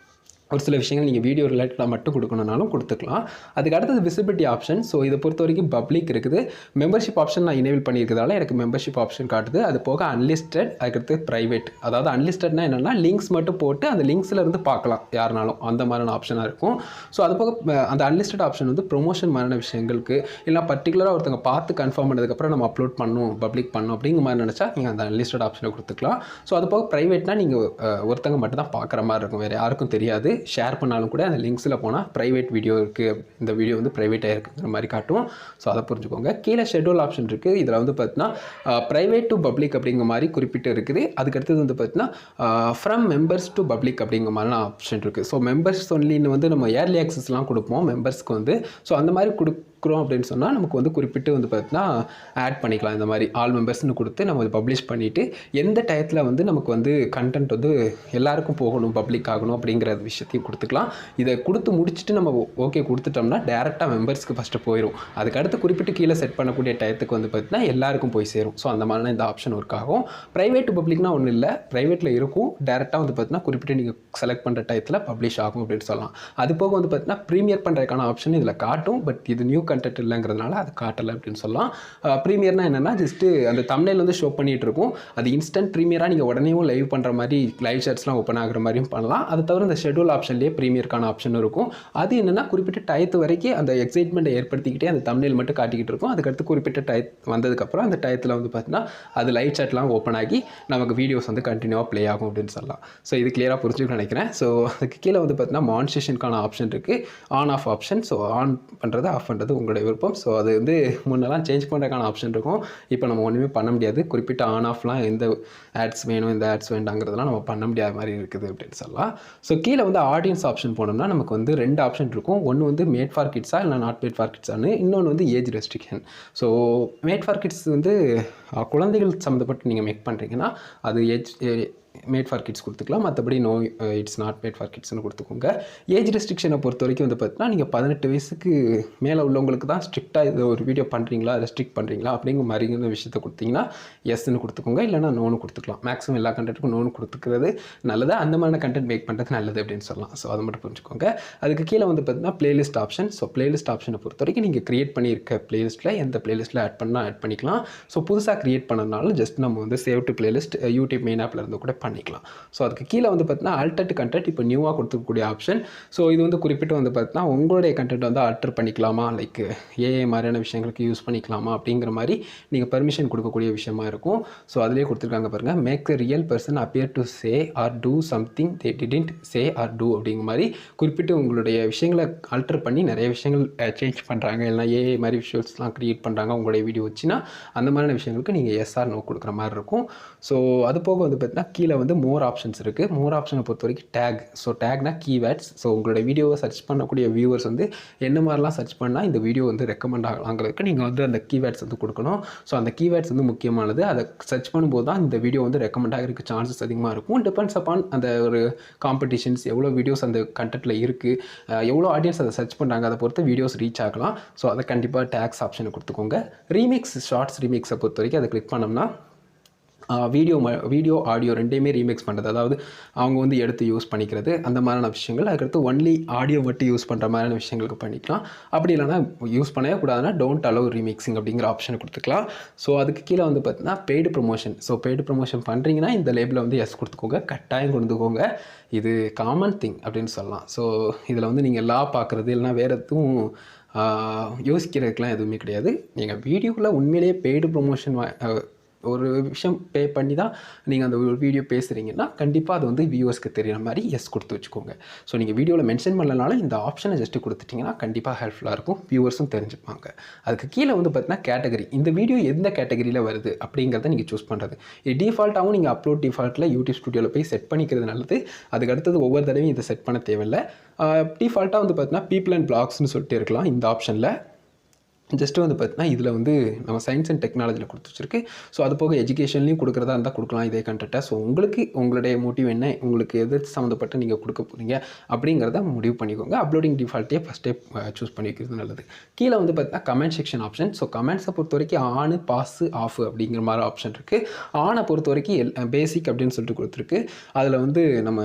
ஒரு சில விஷயங்கள் நீங்கள் வீடியோ ரிலேட்டடாக மட்டும் கொடுக்கணுன்னாலும் கொடுத்துக்கலாம். அதுக்கு அடுத்தது விசிபிலிட்டி ஆப்ஷன். ஸோ இதை பொறுத்த வரைக்கும் பப்ளிக் இருக்குது. மெம்பர்ஷிப் ஆப்ஷன் நான் எனேபிள் பண்ணியிருக்கிறதால எனக்கு மெம்பர்ஷிப் ஆப்ஷன் காட்டுது. அது போக அன்லிஸ்டட், அதுக்கடுத்து ப்ரைவேட். அதாவது அன்லிஸ்டட்னா என்னென்னா லிங்க்ஸ் மட்டும் போட்டு அந்த லிங்க்ஸில் இருந்து பார்க்கலாம் யாருனாலும், அந்த மாதிரியான ஆப்ஷனாக இருக்கும். ஸோ அது போக அந்த அன்லிஸ்டட் ஆப்ஷன் வந்து ப்ரொமோஷன் மாதிரியான விஷயங்களுக்கு இல்லை பர்டிகுலராக ஒருத்தங்க பார்த்து கன்ஃபார்ம் பண்ணதுக்கப்புறம் நம்ம அப்லோட் பண்ணணும், பப்ளிக் பண்ணணும் அப்படிங்கிற மாதிரி நினச்சா நீங்கள் அந்த அன்லிஸ்டட் ஆப்ஷனை கொடுத்துக்கலாம். ஸோ அது போக ப்ரைவேட்னா நீங்கள் ஒருத்தங்க மட்டும் தான் பார்க்குற மாதிரி இருக்கும், வேறு யாருக்கும் தெரியாது. ஷேர் பண்ணாலும் கூட அந்த லிங்க்ஸில் போனால் ப்ரைவேட் வீடியோ இருக்குது, இந்த வீடியோ வந்து ப்ரைவேட்டாக இருக்குங்கிற மாதிரி காட்டும். ஸோ அதை புரிஞ்சுக்கோங்க. கீழே ஷெட்யூல் ஆப்ஷன் இருக்குது. இதில் வந்து பார்த்தீங்கன்னா ப்ரைவேட் டு பப்ளிக் அப்படிங்கிற மாதிரி குறிப்பிட்டு இருக்குது. அதுக்கடுத்தது வந்து பார்த்தீங்கன்னா ஃப்ரம் மெம்பர்ஸ் டு பப்ளிக் அப்படிங்கிற மாதிரி ஆப்ஷன் இருக்குது. ஸோ மெம்பர்ஸ் ஒன்லின்னு வந்து நம்ம ஏர்லி ஆக்சஸ்லாம் கொடுப்போம் மெம்பர்ஸ்க்கு வந்து. ஸோ அந்த மாதிரி கொடுக்குறோம் அப்படின்னு சொன்னால் நமக்கு வந்து குறிப்பிட்டு வந்து பார்த்தீங்கன்னா ஆட் பண்ணிக்கலாம். இந்த மாதிரி ஆல் மெம்பர்ஸ்னு கொடுத்து நம்ம பப்ளிஷ் பண்ணிவிட்டு எந்த டயத்தில் வந்து நமக்கு வந்து கண்டென்ட் வந்து எல்லாருக்கும் போகணும், பப்ளிக் ஆகணும் அப்படிங்கிற விஷயத்தையும் கொடுத்துக்கலாம். இதை கொடுத்து முடிச்சுட்டு நம்ம ஓகே கொடுத்துட்டோம்னா டேரெக்டாக மெம்பர்ஸ்க்கு ஃபஸ்ட்டு போயிடும். அதுக்கடுத்து குறிப்பிட்டு கீழே செட் பண்ணக்கூடிய டயத்துக்கு வந்து பார்த்தீங்கன்னா எல்லாருக்கும் போய் சேரும். ஸோ அந்த மாதிரிலாம் இந்த ஆப்ஷன் ஒர்க் ஆகும். ப்ரைவேட் டு பப்ளிக்னா ஒன்றும் இல்லை, ப்ரைவேட்டில் இருக்கும், டேரெக்டாக வந்து பார்த்தீங்கன்னா குறிப்பிட்டு நீங்கள் செலக்ட் பண்ணுற டயத்தில் பப்ளிஷ் ஆகும் அப்படின்னு சொல்லலாம். அது போக வந்து பார்த்தீங்கன்னா ப்ரீமியர் பண்ணுறதுக்கான ஆப்ஷன் இதில் காட்டும். பட் இது நியூ கண்டென்ட் இல்லைங்கிறதுனால அது காட்டலை அப்படின்னு சொல்லலாம். ப்ரீமியர்னா என்னென்னா ஜஸ்ட்டு அந்த தம்ப்நெயில் வந்து ஷோ பண்ணிகிட்டு இருக்கும். அது இன்ஸ்டன்ட் ப்ரீமியராக நீங்கள் உடனேயும் லைவ் பண்ணுற மாதிரி லைவ் சாட்ஸ்லாம் ஓப்பன் ஆகிற மாதிரியும் பண்ணலாம். அது தவிர இந்த ஷெட்யூல் ஆப்ஷன்லேயே ப்ரீமியருக்கான ஆப்ஷன் இருக்கும். அது என்னென்னா குறிப்பிட்ட டயத்து வரைக்கும் அந்த எக்ஸைட்மெண்ட்டை ஏற்படுத்திக்கிட்டே அந்த தம்ப்நெயில் மட்டும் காட்டிக்கிட்டு இருக்கும். அதுக்கடுத்து குறிப்பிட்ட வந்ததுக்கப்புறம் அந்த டயத்தில் வந்து பார்த்தீங்கன்னா அது லைவ் சாட்லாம் ஓப்பன் ஆகி நமக்கு வீடியோஸ் வந்து கண்டினியூவாக ப்ளே ஆகும் அப்படின்னு சொல்லலாம். ஸோ இது கிளியராக புரிஞ்சுக்கணும்னு நினைக்கிறேன். ஸோ அதுக்கு கீழே வந்து பார்த்தீங்கன்னா மானிட்டேஷனுக்கான ஆப்ஷன் இருக்குது, on off option. So on பண்ணுறது ஆஃப் பண்ணுறது உங்களுடைய விருப்பம். ஸோ அது வந்து முன்னெல்லாம் சேஞ்ச் பண்ணுறதுக்கான ஆப்ஷன் இருக்கும். இப்போ நம்ம ஒன்றுமே பண்ண முடியாது. குறிப்பிட்ட ஆன் ஆஃப்லாம் எந்த ஆட்ஸ் வேணும், இந்த ஆட்ஸ் வேண்டாங்கிறதுலாம் நம்ம பண்ண முடியாத மாதிரி இருக்குது அப்படின்னு சொல்லலாம். ஸோ கீழே வந்து ஆடியன்ஸ் ஆப்ஷன் போனோம்னா நமக்கு வந்து 2 ஆப்ஷன் இருக்கும். ஒன்று வந்து மேட் ஃபார் கிட்ஸா இல்லை நாட் மேட் ஃபார் கிட்ஸான்னு, இன்னொன்று வந்து age restriction. So made for kids வந்து குழந்தைகள் சம்மந்தப்பட்டு நீங்கள் மேக் பண்ணுறீங்கன்னா அது மேட் ஃபார் கிட்ஸ் கொடுத்துக்கலாம். மற்றபடி no it's not made for கிட்ஸ்னு கொடுத்துக்கோங்க. ஏஜ் ரெஸ்ட்ரிக்ஷனை பொறுத்த வரைக்கும் வந்து பார்த்தீங்கன்னா நீங்கள் 18 வயசுக்கு மேலே உள்ளவங்களுக்கு தான் ஸ்ட்ரிக்டாக இது ஒரு வீடியோ பண்ணுறீங்களா, ரெஸ்ட்ரிக்ட் பண்ணுறீங்களா அப்படிங்கிற மாதிரிங்கிற விஷயத்தை கொடுத்தீங்கன்னா எஸ்ன்னு கொடுத்துக்கோங்க, இல்லைனா நோன்னு கொடுத்துக்கலாம். மேக்ஸிமம் எல்லா கண்டென்ட்டுக்கும் நோன்னு கொடுத்துக்கிறது நல்லது. அந்த மாதிரியான கண்டென்ட் மேக் பண்ணுறது நல்லது அப்படின்னு சொல்லலாம். ஸோ அதை மட்டும் புரிஞ்சுக்கோங்க. அதுக்கு கீழே வந்து பார்த்தீங்கன்னா பிளேலிஸ்ட் ஆப்ஷன். ஸோ பிளேலிஸ்ட் ஆப்ஷனை பொறுத்த வரைக்கும் நீங்கள் கிரியேட் பண்ணியிருக்க பிளேலிஸ்ட்டில் எந்த பிளேலிஸ்ட்டில் ஆட் பண்ணால் ஆட் பண்ணிக்கலாம். ஸோ புதுசாக கிரியேட் பண்ணனாலும் ஜஸ்ட் நம்ம வந்து save to playlist YouTube main ஆப்பில் இருந்து கூட பண்ணிக்கலாம். ஸோ அதுக்கு கீழே வந்து பார்த்தீங்கன்னா ஆல்டர்ட் கண்டென்ட் இப்போ நியூவாக கொடுத்துருக்கக்கூடிய ஆப்ஷன். ஸோ இது வந்து குறிப்பிட்டு வந்து பார்த்தீங்கன்னா உங்களுடைய கண்டென்ட் வந்து ஆல்டர் பண்ணிக்கலாமா, லைக் ஏஐ மாதிரியான விஷயங்களுக்கு யூஸ் பண்ணிக்கலாமா அப்படிங்கிற மாதிரி நீங்கள் பர்மிஷன் கொடுக்கக்கூடிய விஷயமா இருக்கும். ஸோ அதிலே கொடுத்துருக்காங்க பாருங்கள், make a real person appear to say or do something they didn't say or do அப்படிங்கிற மாதிரி குறிப்பிட்டு உங்களுடைய விஷயங்களை ஆல்டர் பண்ணி நிறைய விஷயங்கள் சேஞ்ச் பண்ணுறாங்க. இல்லைனா ஏஐ மாதிரி விஷுவல்ஸ்லாம் க்ரியேட் பண்ணுறாங்க உங்களுடைய வீடியோ வச்சுன்னா அந்த மாதிரியான விஷயங்களுக்கு நீங்கள் எஸ்ஆர் நோ கொடுக்குற மாதிரி இருக்கும். ஸோ அது போக வந்து பார்த்தீங்கன்னா கீழே கீழே வந்து மோர் ஆப்ஷன்ஸ் இருக்குது. மோர் ஆப்ஷனை பொறுத்த வரைக்கும் டேக். ஸோ டேக்னா கீவேர்ட்ஸ். ஸோ உங்களோட வீடியோவை சர்ச் பண்ணக்கூடிய வியூவர்ஸ் வந்து என்ன மாதிரிலாம் சர்ச் பண்ணால் இந்த வீடியோ வந்து ரெக்கமெண்ட் ஆகலாங்கிறதுக்கு நீங்கள் வந்து அந்த கீவேர்ட்ஸ் வந்து கொடுக்கணும். ஸோ அந்த கீவேர்ட்ஸ் வந்து முக்கியமானது. அதை சர்ச் பண்ணும்போது தான் இந்த வீடியோ வந்து ரெக்கமெண்ட் ஆகிறதுக்கு சான்சஸ் அதிகமாக இருக்கும். டிபெண்ட்ஸ் அப்பான் அந்த ஒரு காம்படிஷன்ஸ், எவ்வளோ வீடியோஸ் அந்த கண்டென்ட்டில் இருக்குது, எவ்வளோ ஆடியன்ஸ் அதை சர்ச் பண்ணுறாங்க, அதை பொறுத்து வீடியோஸ் ரீச் ஆகலாம். ஸோ அதை கண்டிப்பாக டேக்ஸ் ஆப்ஷனை கொடுத்துக்கோங்க. ரீமிக்ஸ், ஷார்ட்ஸ் ரீமிக்ஸை பொறுத்த வரைக்கும் அதை கிளிக் பண்ணோம்னா வீடியோ ஆடியோ ரெண்டையுமே ரீமிக்ஸ் பண்ணுறது, அதாவது அவங்க வந்து எடுத்து யூஸ் பண்ணிக்கிறது, அந்த மாதிரியான விஷயங்கள். அதுக்கடுத்து ஒன்லி ஆடியோ மட்டும் யூஸ் பண்ணுற மாதிரியான விஷயங்களுக்கு பண்ணிக்கலாம். அப்படி இல்லைனா யூஸ் பண்ணவே கூடாதுன்னா டோன்ட் அலோவ் ரீமிக்ஸிங் அப்படிங்கிற ஆப்ஷனை கொடுத்துக்கலாம். ஸோ அதுக்கு கீழே வந்து பார்த்தீங்கன்னா paid promotion. So paid promotion பண்ணுறீங்கன்னா இந்த லேபிளில் வந்து எஸ் கொடுத்துக்கோங்க, கட்டாயம் கொடுத்துக்கோங்க. இது காமன் திங் அப்படின்னு சொல்லலாம். ஸோ இதில் வந்து நீங்கள் லா பார்க்குறது இல்லைனா வேறு எதுவும் யோசிக்கிறதுக்கெலாம் எதுவுமே கிடையாது. நீங்கள் வீடியோவில் உண்மையிலேயே பெய்டு ப்ரொமோஷன் ஒரு விஷயம் பே பண்ணி தான் நீங்கள் அந்த ஒரு வீடியோ பேசுகிறீங்கன்னா கண்டிப்பாக அது வந்து வியூவர்ஸ்க்கு தெரிகிற மாதிரி எஸ் கொடுத்து வச்சுக்கோங்க. ஸோ நீங்கள் வீடியோவில் மென்ஷன் பண்ணலனாலும் இந்த ஆப்ஷனை ஜஸ்ட்டு கொடுத்துட்டிங்கன்னா கண்டிப்பாக ஹெல்ப்ஃபுல்லாக இருக்கும், வியூவர்ஸும் தெரிஞ்சுப்பாங்க. அதுக்கு கீழே வந்து பார்த்தீங்கன்னா கேட்டகரி. இந்த வீடியோ எந்த கேட்டகரியில் வருது அப்படிங்கிறத நீங்கள் சூஸ் பண்ணுறது. இது டிஃபால்ட்டாகவும் நீங்கள் அப்லோட் டிஃபால்ட்டில் யூடியூப் ஸ்டுடியோவில் போய் செட் பண்ணிக்கிறது நல்லது. அதுக்கு அடுத்தது ஒவ்வொரு தடவையும் இதை செட் பண்ண தேவையில்லை. டிஃபால்ட்டாக வந்து பார்த்தீங்கன்னா பீப்புள் அண்ட் பிளாக்ஸ்னு சொல்லிட்டு இருக்கலாம் இந்த ஆப்ஷனில். ஜஸ்ட்டு வந்து பார்த்தீங்கன்னா இதில் வந்து நம்ம சயின்ஸ் அண்ட் டெக்னாலஜியில் கொடுத்து வச்சிருக்கு. ஸோ அது போக எஜுகேஷன்லையும் கொடுக்குறதா இருந்தால் கொடுக்கலாம் இதே கண்டென்ட்டை. ஸோ உங்களுக்கு உங்களுடைய மோட்டிவ் என்ன, உங்களுக்கு எது சம்மந்தப்பட்ட நீங்கள் கொடுக்க போகிறீங்க அப்படிங்கிறத முடிவு பண்ணிக்கோங்க. அப்லோடிங் டிஃபால்ட்டே ஃபஸ்ட்டே சூஸ் பண்ணி வைக்கிறது நல்லது. கீழே வந்து பார்த்தீங்கன்னா கமெண்ட் செக்ஷன் ஆப்ஷன். ஸோ கமெண்ட்ஸை பொறுத்த வரைக்கும் ஆனு, பாஸு, ஆஃப் அப்படிங்கிற மாதிரி ஆப்ஷன் இருக்குது. ஆனை பொறுத்த வரைக்கும் பேசிக் அப்படின்னு சொல்லிட்டு கொடுத்துருக்கு. அதில் வந்து நம்ம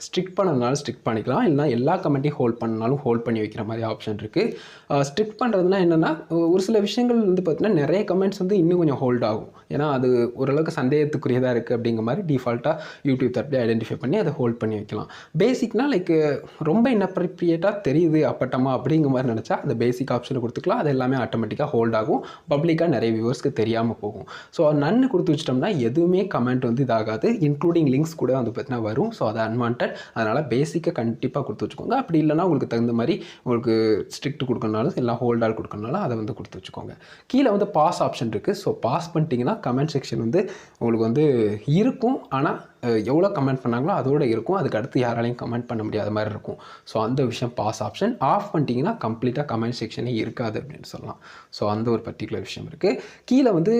ஸ்ட்ரிக்ட் பண்ணனாலும் ஸ்ட்ரிக்ட் பண்ணிக்கலாம், இல்லைனா எல்லா கமெண்ட்டையும் ஹோல்ட் பண்ணாலும் ஹோல்ட் பண்ணி வைக்கிற மாதிரி ஆப்ஷன் இருக்குது. ஸ்ட்ரிக்ட் பண்ணுறதுனா என்னென்னா ஒரு சில விஷயங்கள் வந்து பார்த்தீங்கன்னா நிறைய கமெண்ட்ஸ் வந்து இன்னும் கொஞ்சம் ஹோல்ட் ஆகும். ஏன்னா அது ஓரளவுக்கு சந்தேகத்துக்குரியதாக இருக்குது அப்படிங்கிற மாதிரி டிஃபால்ட்டாக யூடியூப் தரப்பில் ஐடென்டிஃபை பண்ணி அதை ஹோல்ட் பண்ணி வைக்கலாம். பேசிக்னால் லைக் ரொம்ப இன்அப்ரிப்ரியேட்டாக தெரியுது அப்பட்டமா அப்படிங்கிற மாதிரி நினச்சா அந்த பேசிக் ஆப்ஷனை கொடுத்துக்கலாம். அது எல்லாமே ஆட்டோமேட்டிக்காக ஹோல்ட் ஆகும், பப்ளிக்காக நிறைய வியூவர்ஸ்க்கு தெரியாமல் போகும். ஸோ நன்னு கொடுத்து வச்சிட்டோம்னா எதுவுமே கமெண்ட் வந்து இதாகாது, இன்க்ளூடிங் லிங்க்ஸ் கூட வந்து பார்த்தீங்கன்னா வரும். ஸோ அது அன்வான்ட். அதனால் பேசிக்காக கண்டிப்பாக கொடுத்து வச்சுக்கோங்க. அப்படி இல்லைனா உங்களுக்கு தகுந்த மாதிரி உங்களுக்கு ஸ்ட்ரிக்ட் கொடுக்கணுனாலும் எல்லாம் ஹோல்டால் கொடுக்கணுனாலும் அதை வந்து கொடுத்து வச்சுக்கோங்க. கீழே வந்து பாஸ் ஆப்ஷன் இருக்குது. ஸோ பாஸ் பண்ணிட்டீங்கன்னா கமெண்ட் செக்ஷன் வந்து உங்களுக்கு வந்து இருக்கும், ஆனால் எவ்வளோ கமெண்ட் பண்ணாங்களோ அதோடு இருக்கும், அதுக்கு அடுத்து யாராலையும் கமெண்ட் பண்ண முடியாத மாதிரி இருக்கும். ஸோ அந்த விஷயம் பாஸ் ஆப்ஷன். ஆஃப் பண்ணிட்டீங்கன்னா கம்ப்ளீட்டாக கமெண்ட் செக்ஷனே இருக்காது அப்படின்னு சொல்லலாம். ஸோ அந்த ஒரு பர்டிகுலர் விஷயம் இருக்குது. கீழே வந்து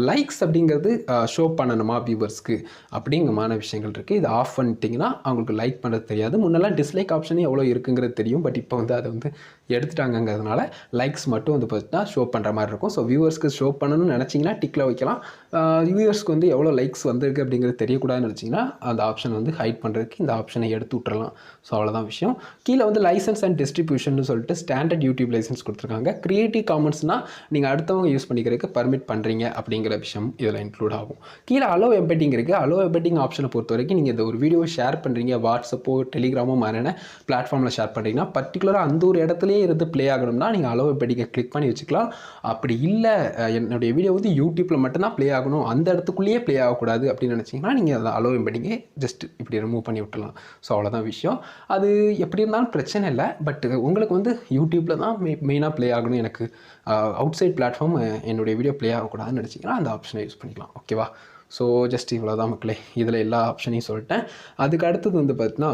லைக்ஸ் அப்படிங்கிறது ஷோ பண்ணணுமா வியூவர்ஸ்க்கு அப்படிங்கிற விஷயங்கள் இருக்குது. இது ஆஃப் பண்ணிட்டீங்கன்னா அவங்களுக்கு லைக் பண்ணுறது தெரியாது. முன்னெல்லாம் டிஸ்லைக் ஆப்ஷனே எவ்வளோ இருக்குங்கிறது தெரியும், பட் இப்போ வந்து அதை வந்து எடுத்துட்டாங்கிறதுனால லைக்ஸ் மட்டும் வந்து பார்த்தீங்கன்னா ஷோ பண்ணுற மாதிரி இருக்கும். ஸோ வியூவர்ஸ்க்கு ஷோ பண்ணணும்னு நினச்சிங்கன்னா டிக்கில் வைக்கலாம். வியூவர்ஸ்க்கு வந்து எவ்வளோ லைக்ஸ் வந்திருக்கு அப்படிங்கிறது தெரியக்கூடாதுன்னு நினச்சிங்கன்னா அந்த ஆப்ஷன் வந்து ஹைட் பண்ணுறதுக்கு இந்த ஆப்ஷனை எடுத்து விட்டுறலாம். ஸோ அவ்வளோதான் விஷயம். கீழே வந்து லைசன்ஸ் அண்ட் டிஸ்ட்ரிபியூஷன் சொல்லிட்டு ஸ்டாண்டர்ட் யூடியூப் லைசன்ஸ் கொடுத்துருக்காங்க. கிரியேட்டிவ் காமன்ஸ்னால் நீங்கள் அடுத்தவங்க யூஸ் பண்ணிக்கிறதுக்கு பர்மிட் பண்ணுறீங்க அப்படிங்கிற விஷயம் இதில் இன்க்ளூட் ஆகும். கீழே அலோ எம்பெட்டிங் இருக்குது. அலோ எம்பெட்டிங் ஆப்ஷனை பொறுத்த வரைக்கும் நீங்கள் இந்த ஒரு வீடியோவை ஷேர் பண்ணுறீங்க, வாட்ஸ்அப்போ டெலிகிராமோ மாதிரியான பிளாட்ஃபார்மில் ஷேர் பண்ணுறீங்கன்னா பர்டிகுலராக அந்த ஒரு இடத்துலேயே இருந்து ப்ளே ஆகணும்னா நீங்கள் அலோ எம்பெட்டிங்கை கிளிக் பண்ணி வச்சுக்கலாம். அப்படி இல்லை என்னுடைய வீடியோ வந்து யூடியூப்பில் மட்டும்தான் ப்ளே ஆகணும், அந்த இடத்துக்குள்ளேயே ப்ளே ஆகக்கூடாது அப்படின்னு நினச்சிங்கன்னா நீங்கள் அதை அலோ எம்பெட்டிங்கை ஜஸ்ட் இப்படி ரிமூவ் பண்ணி விட்டுலாம். ஸோ அவ்வளோதான் விஷயம். அது எப்படி இருந்தாலும் பிரச்சனை இல்லை, பட் உங்களுக்கு வந்து யூடியூப்பில் தான் மெயினாக ப்ளே ஆகணும், எனக்கு அவுட் சைட் பிளாட்ஃபார்ம் என்னுடைய வீடியோ ப்ளே ஆகக்கூடாதுன்னு நினச்சிங்கன்னா அந்த ஆப்ஷனை யூஸ் பண்ணிக்கலாம். ஓகேவா? ஸோ ஜஸ்ட் இவ்வளோ தான் மக்களே. இதில் எல்லா ஆப்ஷனையும் சொல்லிட்டேன். அதுக்கு அடுத்தது வந்து பார்த்தீங்கன்னா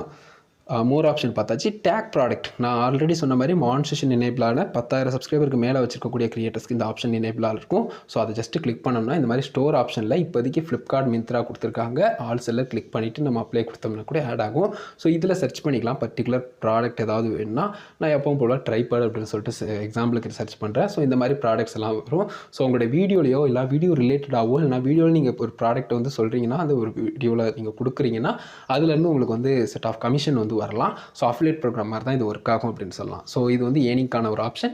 மோர் ஆப்ஷன் பார்த்தாச்சு. டேக் ப்ராடக்ட் நான் ஆல்ரெடி சொன்ன மாதிரி மான்சேஷன் எனேபிளான 10,000 சப்ஸ்கிரைபருக்கு மேலே வச்சிருக்கக்கூடிய கிரியேட்டர்ஸ்க்கு இந்த ஆப்ஷன் எனேபிளாக இருக்கும். ஸோ அதை ஜஸ்ட் கிளிக் பண்ணோம்னா இந்த மாதிரி ஸ்டோர் ஆப்ஷனில் இப்போதைக்கு ஃப்ளிப்கார்ட், மிந்த்ரா கொடுத்துருக்காங்க. ஆல் செல்லர் கிளிக் பண்ணிவிட்டு நம்ம அப்ளை கொடுத்தோம்னா கூட ஆட் ஆகும். ஸோ இதில் சர்ச் பண்ணிக்கலாம். பர்டிகுலர் ப்ராடக்ட் ஏதாவது வேணும்னா நான் எப்பவும் போல் ட்ரைபாட் அப்படின்னு சொல்லிட்டு எக்ஸாம்பிளுக்கு சர்ச் பண்ணுறேன். ஸோ இந்த மாதிரி ப்ராடக்ட்ஸ் எல்லாம் வரும். ஸோ உங்களுடைய வீடியோலையோ இல்லை வீடியோ ரிலேட்டடாகவோ இல்லைனா வீடியோவில் நீங்கள் ஒரு ப்ராடக்ட் வந்து சொல்கிறீங்கன்னா அந்த ஒரு வீடியோவில் நீங்கள் கொடுக்குறீங்கன்னா அதுலேருந்து உங்களுக்கு வந்து செட் ஆஃப் கமிஷன் வந்து வரலாம். ஸோ அஃபிலியேட் ப்ரோக்ராம் மாதிரி தான் இது ஒர்க் ஆகும் அப்படின்னு சொல்லலாம். ஸோ இது வந்து ஏர்னிங்கான ஒரு ஆப்ஷன்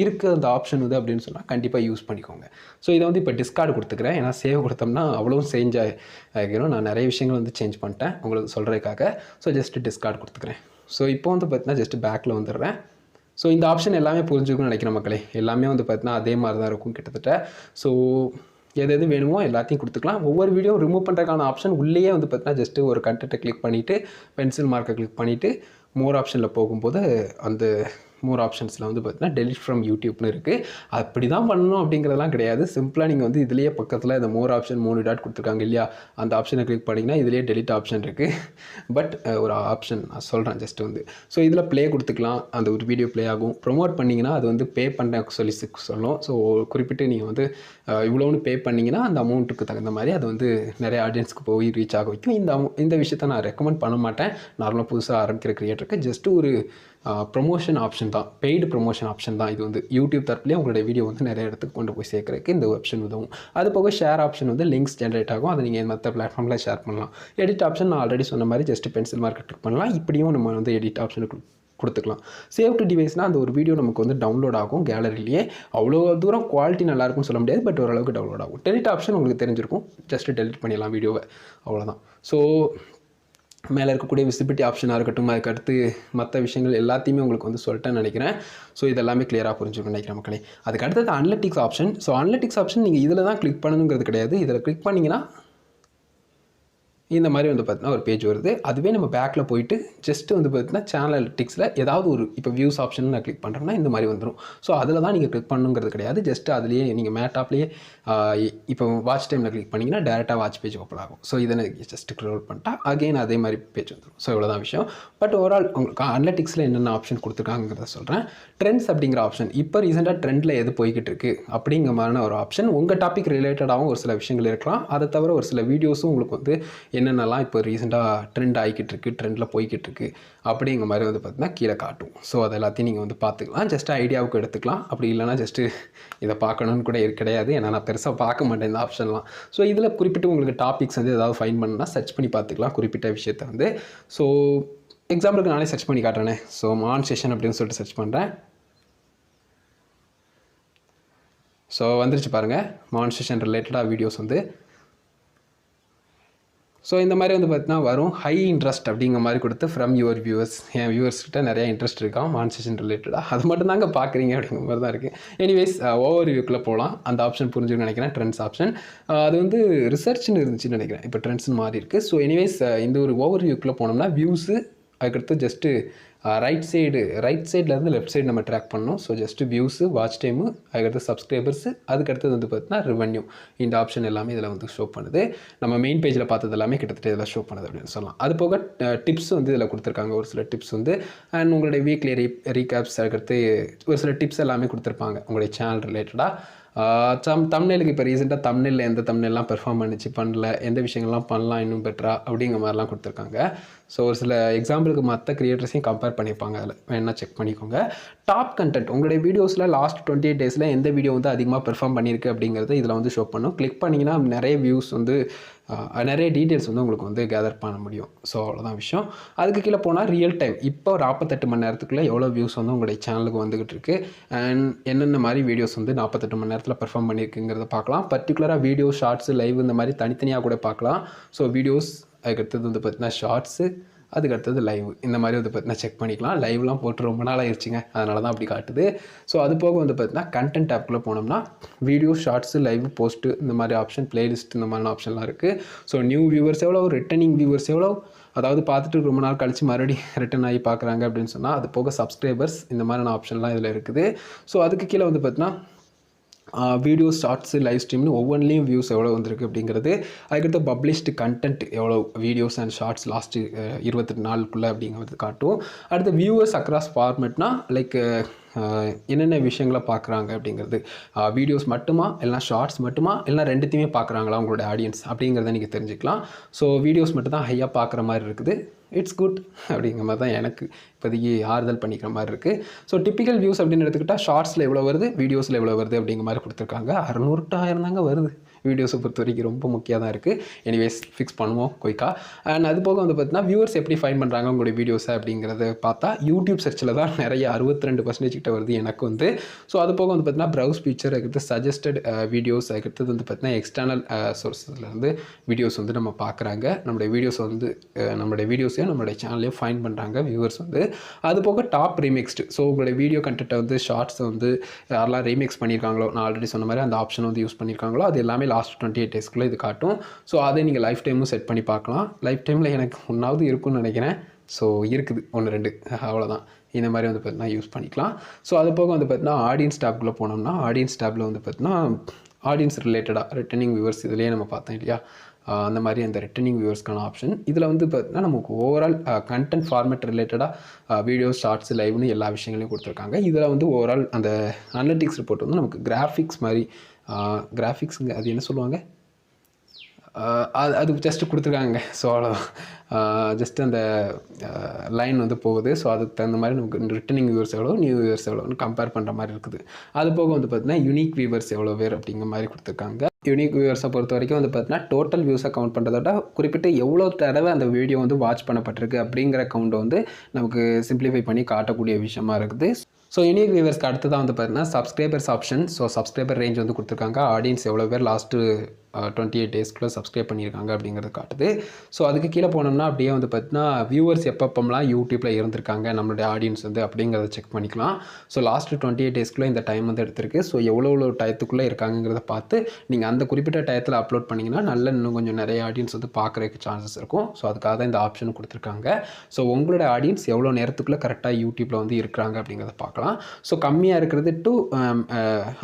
இருக்குது. அந்த ஆப்ஷன் வந்து அப்படின்னு சொன்னால் கண்டிப்பாக யூஸ் பண்ணிக்கோங்க. ஸோ இதை வந்து இப்போ டிஸ்கார்டு கொடுத்துக்கிறேன். ஏன்னா சேவ் கொடுத்தோம்னா அவ்வளோ சேஞ்ச் ஆகிடும். நான் நிறைய விஷயங்கள் வந்து சேஞ்ச் பண்ணிட்டேன் உங்களுக்கு சொல்கிறதுக்காக. ஸோ ஜஸ்ட் டிஸ்கார்டு கொடுத்துக்கிறேன். ஸோ இப்போ வந்து பார்த்தீங்கன்னா ஜஸ்ட் பேக்கில் வந்துடுறேன். ஸோ இந்த ஆப்ஷன் எல்லாமே புரிஞ்சுக்கணும்னு நினைக்கிறேன் மக்களே. எல்லாமே வந்து பார்த்தீங்கன்னா அதே மாதிரி தான் இருக்கும் கிட்டத்தட்ட. ஸோ எது வேணுமோ எல்லாத்தையும் கொடுத்துக்கலாம். ஒவ்வொரு வீடியோ ரிமூவ் பண்ணுறதுக்கான ஆப்ஷன் உள்ளேயே வந்து பார்த்தீங்கன்னா ஜஸ்ட்டு ஒரு கண்டென்ட்டை கிளிக் பண்ணிவிட்டு பென்சில் மார்க்கை கிளிக் பண்ணிவிட்டு மோர் ஆப்ஷனில் போகும்போது அந்த மோர் ஆப்ஷன்ஸில் வந்து பார்த்தீங்கன்னா டெலிட் ஃப்ரம் யூடியூப்னு இருக்குது. அப்படி தான் பண்ணணும் அப்படிங்கிறதெல்லாம் கிடையாது. சிம்பிளாக நீங்கள் வந்து இதுலேயே பக்கத்தில் இந்த மோர் ஆப்ஷன் 3 டாட் கொடுத்துருக்காங்க இல்லையா, அந்த ஆப்ஷனை கிளிக் பண்ணிங்கன்னா இதுலேயே டெலிட் ஆப்ஷன் இருக்குது. பட் ஒரு ஆப்ஷன் நான் சொல்கிறேன் ஜஸ்ட் வந்து. ஸோ இதில் ப்ளே கொடுத்துக்கலாம், அந்த ஒரு வீடியோ ப்ளே ஆகும். ப்ரொமோட் பண்ணிங்கன்னா அது வந்து பே பண்ண சொல்லும். ஸோ குறிப்பிட்டு நீங்கள் வந்து இவ்வளோன்னு பே பண்ணிங்கன்னா அந்த அமௌண்ட்டுக்கு தகுந்த மாதிரி அது வந்து நிறைய ஆடியன்ஸ்க்கு போய் ரீச் ஆக வைக்கும். இந்த விஷயத்தை நான் ரெக்கமெண்ட் பண்ண மாட்டேன் நார்மலாக புதுசாக ஆரம்பிக்கிற கிரியேட்டருக்கு. ஜஸ்ட் ஒரு ப்ரொமோஷன் ஆப்ஷன் தான், பெய்டு ப்ரொமோஷன் ஆப்ஷன் தான் இது வந்து. யூடியூப் தரப்புலேயே உங்களுடைய வீடியோ வந்து நிறைய இடத்துக்கு கொண்டு போய் சேர்க்குறதுக்கு இந்த ஆப்ஷன் உதவும். அது போக ஷேர் ஆப்ஷன் வந்து லிங்க்ஸ் ஜென்ரேட் ஆகும், அதை நீங்கள் மற்ற பிளாட்ஃபார்மில் ஷேர் பண்ணலாம். எடிட் ஆப்ஷன் நான் ஆல்ரெடி சொன்ன மாதிரி ஜஸ்ட் பென்சில் மார்க்கெட் கிளிக் பண்ணலாம். இப்படியும் நம்ம வந்து எடிட் ஆப்ஷனுக்கு கொடுத்துக்கலாம். சேவ் டு டிவைஸ்னால் அந்த ஒரு வீடியோ நமக்கு வந்து டவுன்லோட் ஆகும் கேலரிலேயே. அவ்வளோ தூரம் குவாலிட்டி நல்லாயிருக்கும்னு சொல்ல முடியாது, பட் ஓரளவுக்கு டவுன்லோட் ஆகும். டெலிட் ஆப்ஷன் உங்களுக்கு தெரிஞ்சிருக்கும், ஜஸ்ட் டெலிட் பண்ணிடலாம் வீடியோவை, அவ்வளோதான். ஸோ மேலே இருக்கக்கூடிய விசிபிலிட்டி ஆப்ஷனாக இருக்கட்டும், அதுக்கடுத்து மற்ற விஷயங்கள் எல்லாத்தையுமே உங்களுக்கு வந்து சொல்லிட்டேன்னு நினைக்கிறேன். ஸோ இதெல்லாமே கிளியராக புரிஞ்சுக்கணும் நினைக்கிறேன் மக்களே. அதுக்கு அடுத்தது analytics option. So analytics option நீங்கள் இதில் தான் கிளிக் பண்ணணுங்கிறது கிடையாது. இதில் கிளிக் பண்ணிங்கன்னா இந்த மாதிரி வந்து பார்த்தீங்கன்னா ஒரு பேஜ் வருது. அதுவே நம்ம பேக்கில் போயிட்டு ஜஸ்ட்டு வந்து பார்த்தீங்கன்னா சேனல் அனலிட்டிக்ஸில் ஏதாவது ஒரு இப்போ வியூஸ் ஆப்ஷன் நான் கிளிக் பண்ணுறேன்னா இந்த மாதிரி வந்துடும். ஸோ அதில் தான் நீங்கள் கிளிக் பண்ணுங்கிறது கிடையாது. ஜஸ்ட் அதுலேயே நீங்கள் மேட்டாப்லேயே இப்போ வாட்ச் டைமில் கிளிக் பண்ணிங்கன்னா டேரெக்டாக வாட்ச் பேஜ் ஓப்பன் ஆகும். ஸோ இதை ஜஸ்ட் ஸ்க்ரோல் பண்ணிட்டா அகெயின் அதே மாதிரி பேஜ் வந்துடும். ஸோ இவ்வளோ தான் விஷயம். பட் ஓவரால் உங்களுக்கு அனலிட்டிக்ஸில் என்னென்ன ஆப்ஷன் கொடுத்துருக்காங்கிறத சொல்கிறேன். ட்ரெண்ட்ஸ் அப்படிங்கிற ஆப்ஷன், இப்போ ரீசெண்டாக ட்ரெண்டில் எது போய்கிட்டு இருக்குது அப்படிங்கிற மாதிரியான ஒரு ஆப்ஷன். உங்கள் டாபிக் ரிலேட்டடாகவும் ஒரு சில விஷயங்கள் இருக்கலாம். அதை தவிர ஒரு சில வீடியோஸும் உங்களுக்கு வந்து என்னென்னலாம் இப்போ ரீசெண்டாக ட்ரெண்ட் ஆகிக்கிட்டு இருக்குது, ட்ரெண்டில் போய்கிட்டு இருக்குது அப்படிங்கிற மாதிரி வந்து பார்த்தீங்கன்னா கீழே காட்டும். ஸோ அது எல்லாத்தையும் நீங்கள் வந்து பார்த்துக்கலாம். ஜஸ்ட் ஐடியாவுக்கு எடுத்துக்கலாம். அப்படி இல்லைனா ஜஸ்ட்டு இதை பார்க்கணுன்னு கூட கிடையாது. ஏன்னா நான் பெருசாக பார்க்க மாட்டேன் இந்த ஆப்ஷன்லாம். ஸோ இதில் குறிப்பிட்டு உங்களுக்கு டாபிக்ஸ் வந்து ஏதாவது ஃபைன் பண்ணணும்னா சர்ச் பண்ணி பார்த்துக்கலாம் குறிப்பிட்ட விஷயத்தை வந்து. ஸோ எக்ஸாம்பிளுக்கு நானே சர்ச் பண்ணி காட்டுறேனே. ஸோ மான் செஷன் அப்படின்னு சொல்லிட்டு சர்ச் பண்ணுறேன். ஸோ வந்துருச்சு பாருங்கள், மான் செஷன் ரிலேட்டடாக வீடியோஸ் வந்து. ஸோ இந்த மாதிரி வந்து பார்த்தீங்கன்னா வரும் ஹை இன்ட்ரெஸ்ட் அப்படிங்கிற மாதிரி கொடுத்து ஃப்ரம் யுவர் வியூவர்ஸ். என் வியூவர்ஸ்கிட்ட நிறைய இன்ட்ரெஸ்ட் இருக்கான் மான்சேஷன் ரிலேட்டடாக, அது மட்டும் தாங்க பார்க்குறீங்க அப்படிங்கிற மாதிரி தான் இருக்குது. எனிவேஸ் ஓவர் வியூக்குள்ளே போகலாம். அந்த ஆப்ஷன் புரிஞ்சுன்னு நினைக்கிறேன், ட்ரெண்ட்ஸ் ஆப்ஷன். அது வந்து ரிசர்ச்னு இருந்துச்சுன்னு நினைக்கிறேன், இப்போ ட்ரெண்ட்ஸ்னு மாறி இருக்குது. ஸோ எனிவேஸ் இந்த ஒரு ஓவர் வியூக்குள்ளே போனோம்னா வியூஸு, அதுக்கடுத்து ஜஸ்ட்டு ரைட் சைட்லேருந்து லெஃப்ட் சைடு நம்ம ட்ராக் பண்ணணும். So just views, watch time, அதுக்கடுத்து சப்ஸ்கிரைபர்ஸு, அதுக்கடுத்தது வந்து பார்த்தீங்கன்னா ரெவன்யூ. இந்த ஆப்ஷன் எல்லாமே இதில் வந்து ஷோ பண்ணுது. நம்ம மெயின் பேஜில் பார்த்தது எல்லாமே கிட்டத்தட்ட இதில் ஷோ பண்ணுது அப்படின்னு சொல்லலாம். அது போக டிப்ஸ் வந்து இதில் கொடுத்துருக்காங்க, ஒரு சில டிப்ஸ் வந்து. அண்ட் உங்களுடைய வீக்லி ரீகேப்ஸ், அதுக்கடுத்து ஒரு சில டிப்ஸ் எல்லாமே கொடுத்துருப்பாங்க உங்களுடைய சேனல் ரிலேட்டடாக. தம்ப்நெயிலுக்கு இப்போ ரீசெண்டாக தம்ப்நெயிலில் எந்த தம்ப்நெயில்லாம் பெர்ஃபார்ம் பண்ணிச்சு, பண்ணல, எந்த விஷயங்கள்லாம் பண்ணலாம் இன்னும் பெட்டரா அப்படிங்கிற மாதிரிலாம் கொடுத்துருக்காங்க. ஸோ ஒரு சில எக்ஸாம்பிளுக்கு மற்ற கிரியேட்டர்ஸையும் கம்பேர் பண்ணியிருப்பாங்க, அதில் வேணால் செக் பண்ணிக்கோங்க. டாப் கண்டென்ட், உங்களுடைய வீடியோஸில் லாஸ்ட் 28 டேஸில் எந்த வீடியோ வந்து அதிகமாக பெர்ஃபார்ம் பண்ணியிருக்கு அப்படிங்கிறத இதில் வந்து ஷோ பண்ணும். கிளிக் பண்ணிங்கன்னா நிறைய வியூஸ் வந்து நிறைய டீட்டெயில்ஸ் வந்து உங்களுக்கு வந்து கேதர் பண்ண முடியும். ஸோ அவ்வளோதான் விஷயம். அதுக்கு கீழே போனால் ரியல் டைம், இப்போ 48 மணி நேரத்துக்குள்ளே எவ்வளோ வியூஸ் வந்து உங்களுடைய சேனலுக்கு வந்துகிட்டு இருக்குது, அண்ட் என்னென்ன மாதிரி வீடியோஸ் வந்து 48 மணி நேரத்தில் பெர்ஃபார்ம் பண்ணியிருக்குங்கிறத பார்க்கலாம். பர்டிகுலராக வீடியோ, ஷார்ட்ஸு, லைவ் இந்த மாதிரி தனித்தனியாக கூட பார்க்கலாம். ஸோ வீடியோஸ், அதுக்கடுத்தது வந்து பார்த்தீங்கன்னா ஷார்ட்ஸு, அதுக்கடுத்தது லைவ், இந்த மாதிரி வந்து பார்த்தீங்கன்னா செக் பண்ணிக்கலாம். லைவ்லாம் போட்டு ரொம்ப நாள் ஆயிடுச்சுங்க, அதனால தான் அப்படி காட்டுது. ஸோ அது போக வந்து பார்த்தீங்கன்னா கண்டென்ட் ஆப்குள்ளே போனோம்னா வீடியோ, ஷார்ட்ஸு, லைவ், போஸ்ட்டு இந்த மாதிரி ஆப்ஷன், பிளேலிஸ்ட் இந்த மாதிரியான ஆப்ஷன்லாம் இருக்குது. ஸோ நியூ வியூவர்ஸ் எவ்வளோ, ரிட்டர்னிங் வியூவர்ஸ் எவ்வளோ, அதாவது பார்த்துட்டு ரொம்ப நாள் கழித்து மறுபடியும் ரிட்டன் ஆகி பார்க்குறாங்க அப்படின்னு சொன்னால், அது போக சப்ஸ்கிரைபர்ஸ், இந்த மாதிரியான ஆப்ஷன்லாம் இதில் இருக்குது. ஸோ அதுக்கு கீழே வந்து பார்த்தீங்கன்னா வீடியோ, ஷார்ட்ஸு, லைவ் ஸ்ட்ரீம்னு ஒவ்வொன்றிலையும் வியூஸ் எவ்வளோ வந்திருக்கு அப்படிங்கிறது, அதுக்கடுத்து பப்ளிஷ்டு கண்டென்ட் எவ்வளோ வீடியோஸ் அண்ட் ஷார்ட்ஸ் லாஸ்ட்டு 28 நாளுக்குள்ளே அப்படிங்கிறது காட்டும். அடுத்து வியூவர்ஸ் அக்ராஸ் ஃபார்மெட்னா லைக் என்னென்ன விஷயங்களை பார்க்குறாங்க அப்படிங்கிறது, வீடியோஸ் மட்டுமா இல்லைனா ஷார்ட்ஸ் மட்டுமா இல்லைனா ரெண்டுத்தையுமே பார்க்குறாங்களா உங்களோட ஆடியன்ஸ் அப்படிங்கிறத நீங்கள் தெரிஞ்சுக்கலாம். ஸோ வீடியோஸ் மட்டும் தான் ஹையாக பார்க்குற மாதிரி இருக்குது. இட்ஸ் குட் அப்படிங்கிற மாதிரி தான் எனக்கு இப்போதைக்கு ஆறுதல் பண்ணிக்கிற மாதிரி இருக்குது. ஸோ டிப்பிக்கல் வியூஸ் அப்படின்னு எடுத்துக்கிட்டால் ஷார்ட்ஸில் எவ்வளோ வருது, வீடியோஸில் எவ்வளோ வருது அப்படிங்கிற மாதிரி கொடுத்துருக்காங்க. 600 to 1000 தாங்க வருது. வீடியோஸை பொறுத்த வரைக்கும் ரொம்ப முக்கியம் தான் இருக்குது. எனிவேஸ் ஃபிக்ஸ் பண்ணுவோம் குயிக்காக. அண்ட் அது போக வந்து பார்த்தீங்கன்னா வியூவர்ஸ் எப்படி ஃபைன் பண்ணுறாங்க உங்களுடைய வீடியோஸை அப்படிங்கிறத பார்த்தா யூடியூப் சர்ச்சில் தான் நிறைய 62% கிட்ட வருது எனக்கு வந்து. ஸோ அது போக வந்து பார்த்தீங்கன்னா ப்ரௌஸ் ஃபீச்சர், அதுக்கடுத்து சஜஸ்டட் வீடியோஸ், அதுக்கடுத்தது வந்து பார்த்தீங்கன்னா எக்ஸ்டர்னல் சோர்ஸஸ்லேருந்து வீடியோஸ் வந்து நம்ம பார்க்குறாங்க. நம்மளுடைய வீடியோஸ் வந்து நம்மளுடைய வீடியோஸையும் நம்மளுடைய சேனல்லையும் ஃபைன் பண்ணுறாங்க வியூவர்ஸ் வந்து. அது போக டாப் ரீமிக்ஸ்டு, ஸோ உங்களுடைய வீடியோ கண்டென்ட்டை வந்து ஷார்ட்ஸை வந்து யாரெல்லாம் ரீமிக்ஸ் பண்ணியிருக்காங்களோ, நான் ஆல்ரெடி சொன்ன மாதிரி அந்த ஆப்ஷன் வந்து யூஸ் பண்ணியிருக்காங்களோ, அது எல்லாமே லாஸ்ட் 28 டேஸ்க்குள்ளே இது காட்டும். ஸோ அதை நீங்கள் லைஃப் டைமும் செட் பண்ணி பார்க்கலாம். லைஃப் டைமில் எனக்கு ஒன்றாவது இருக்குன்னு நினைக்கிறேன். ஸோ இருக்குது 1-2 அவ்வளோதான். இந்த மாதிரி வந்து பார்த்தீங்கன்னா யூஸ் பண்ணிக்கலாம். ஸோ அது போக வந்து பார்த்தீங்கன்னா ஆடியன்ஸ் டேப்குள்ளே போனோம்னா ஆடியன்ஸ் டேப்பில் வந்து பார்த்தீங்கன்னா ஆடியன்ஸ் ரிலேட்டடாக ரிட்டர்னிங் வியூவர்ஸ் இதிலேயே நம்ம பார்த்தோம் இல்லையா, அந்த மாதிரி அந்த ரிட்டர்னிங் வியூவர்ஸ்க்கான ஆப்ஷன் இதில் வந்து பார்த்தீங்கன்னா நமக்கு ஓவரால் கண்டென்ட் ஃபார்மேட் ரிலேட்டடாக வீடியோஸ் ஷார்ட்ஸ் லைவ்னு எல்லா விஷயங்களையும் கொடுத்துருக்காங்க. இதில் வந்து ஓவரால் அந்த அனலிட்டிக்ஸ் ரிப்போர்ட் வந்து நமக்கு கிராஃபிக்ஸ் மாதிரி கிராஃபிக்ஸுங்க அது என்ன சொல்லுவாங்க, அது ஜஸ்ட்டு கொடுத்துருக்காங்க. ஸோ அவ்வளோ ஜஸ்ட் அந்த லைன் வந்து போகுது. ஸோ அதுக்கு தகுந்த மாதிரி நமக்கு ரிட்டர்னிங் வியூவர்ஸ் எவ்வளோ, நியூ வியூவர்ஸ் எவ்வளோன்னு கம்பேர் பண்ணுற மாதிரி இருக்குது. அது போக வந்து பார்த்தீங்கன்னா யூனிக் வியூவர்ஸ் எவ்வளோ பேர் அப்படிங்கிற மாதிரி கொடுத்துருக்காங்க. யூனிக் வியூவர்ஸை பொறுத்த வரைக்கும் வந்து பார்த்தீங்கன்னா டோட்டல் வியூஸை கவுண்ட் பண்ணுறதோட குறிப்பிட்டு எவ்வளோ தடவை அந்த வீடியோ வந்து வாட்ச் பண்ணப்பட்டிருக்கு அப்படிங்கிற கவுண்டை வந்து நமக்கு சிம்பிளிஃபை பண்ணி காட்டக்கூடிய விஷயமா இருக்குது. ஸோ யூனிக் வியூவர்ஸ்க்கு அடுத்து தான் வந்து பார்த்தீங்கன்னா subscribers option. So subscriber range வந்து கொடுத்துருக்காங்க. ஆடியன்ஸ் எவ்வளோ பேர் லாஸ்ட்டு 28 டேஸ்க்குள்ளே சப்ஸ்கிரைப் பண்ணியிருக்காங்க அப்படிங்கிறது காட்டுது. ஸோ அதுக்கு கீழே போனோம்னா அப்படியே வந்து பார்த்தீங்கன்னா வியூவர்ஸ் எப்பப்பெல்லாம் யூடியூப்பில் இருந்திருக்காங்க நம்மளுடைய ஆடியன்ஸ் வந்து அப்படிங்கிறத செக் பண்ணிக்கலாம். ஸோ லாஸ்ட்டு 28 டேஸ்க்குள்ளே இந்த டைம் வந்து எடுத்திருக்கு. ஸோ எவ்வளோ டயத்துக்குள்ளே இருக்காங்கிறத பார்த்து நீங்கள் அந்த குறிப்பிட்ட டயத்தில் அப்லோட் பண்ணிங்கன்னா இன்னும் கொஞ்சம் நிறைய ஆடியன்ஸ் வந்து பார்க்குறதுக்கு சான்சஸ் இருக்கும். ஸோ அதுக்காக தான் இந்த ஆப்ஷன் கொடுத்துருக்காங்க. ஸோ உங்களோட ஆடியன்ஸ் எவ்வளோ நேரத்துக்குள்ளே கரெக்டாக யூடியூப்பில் வந்து இருக்கிறாங்க அப்படிங்கிறத பார்க்கலாம். ஸோ கம்மியாக இருக்கிறது டு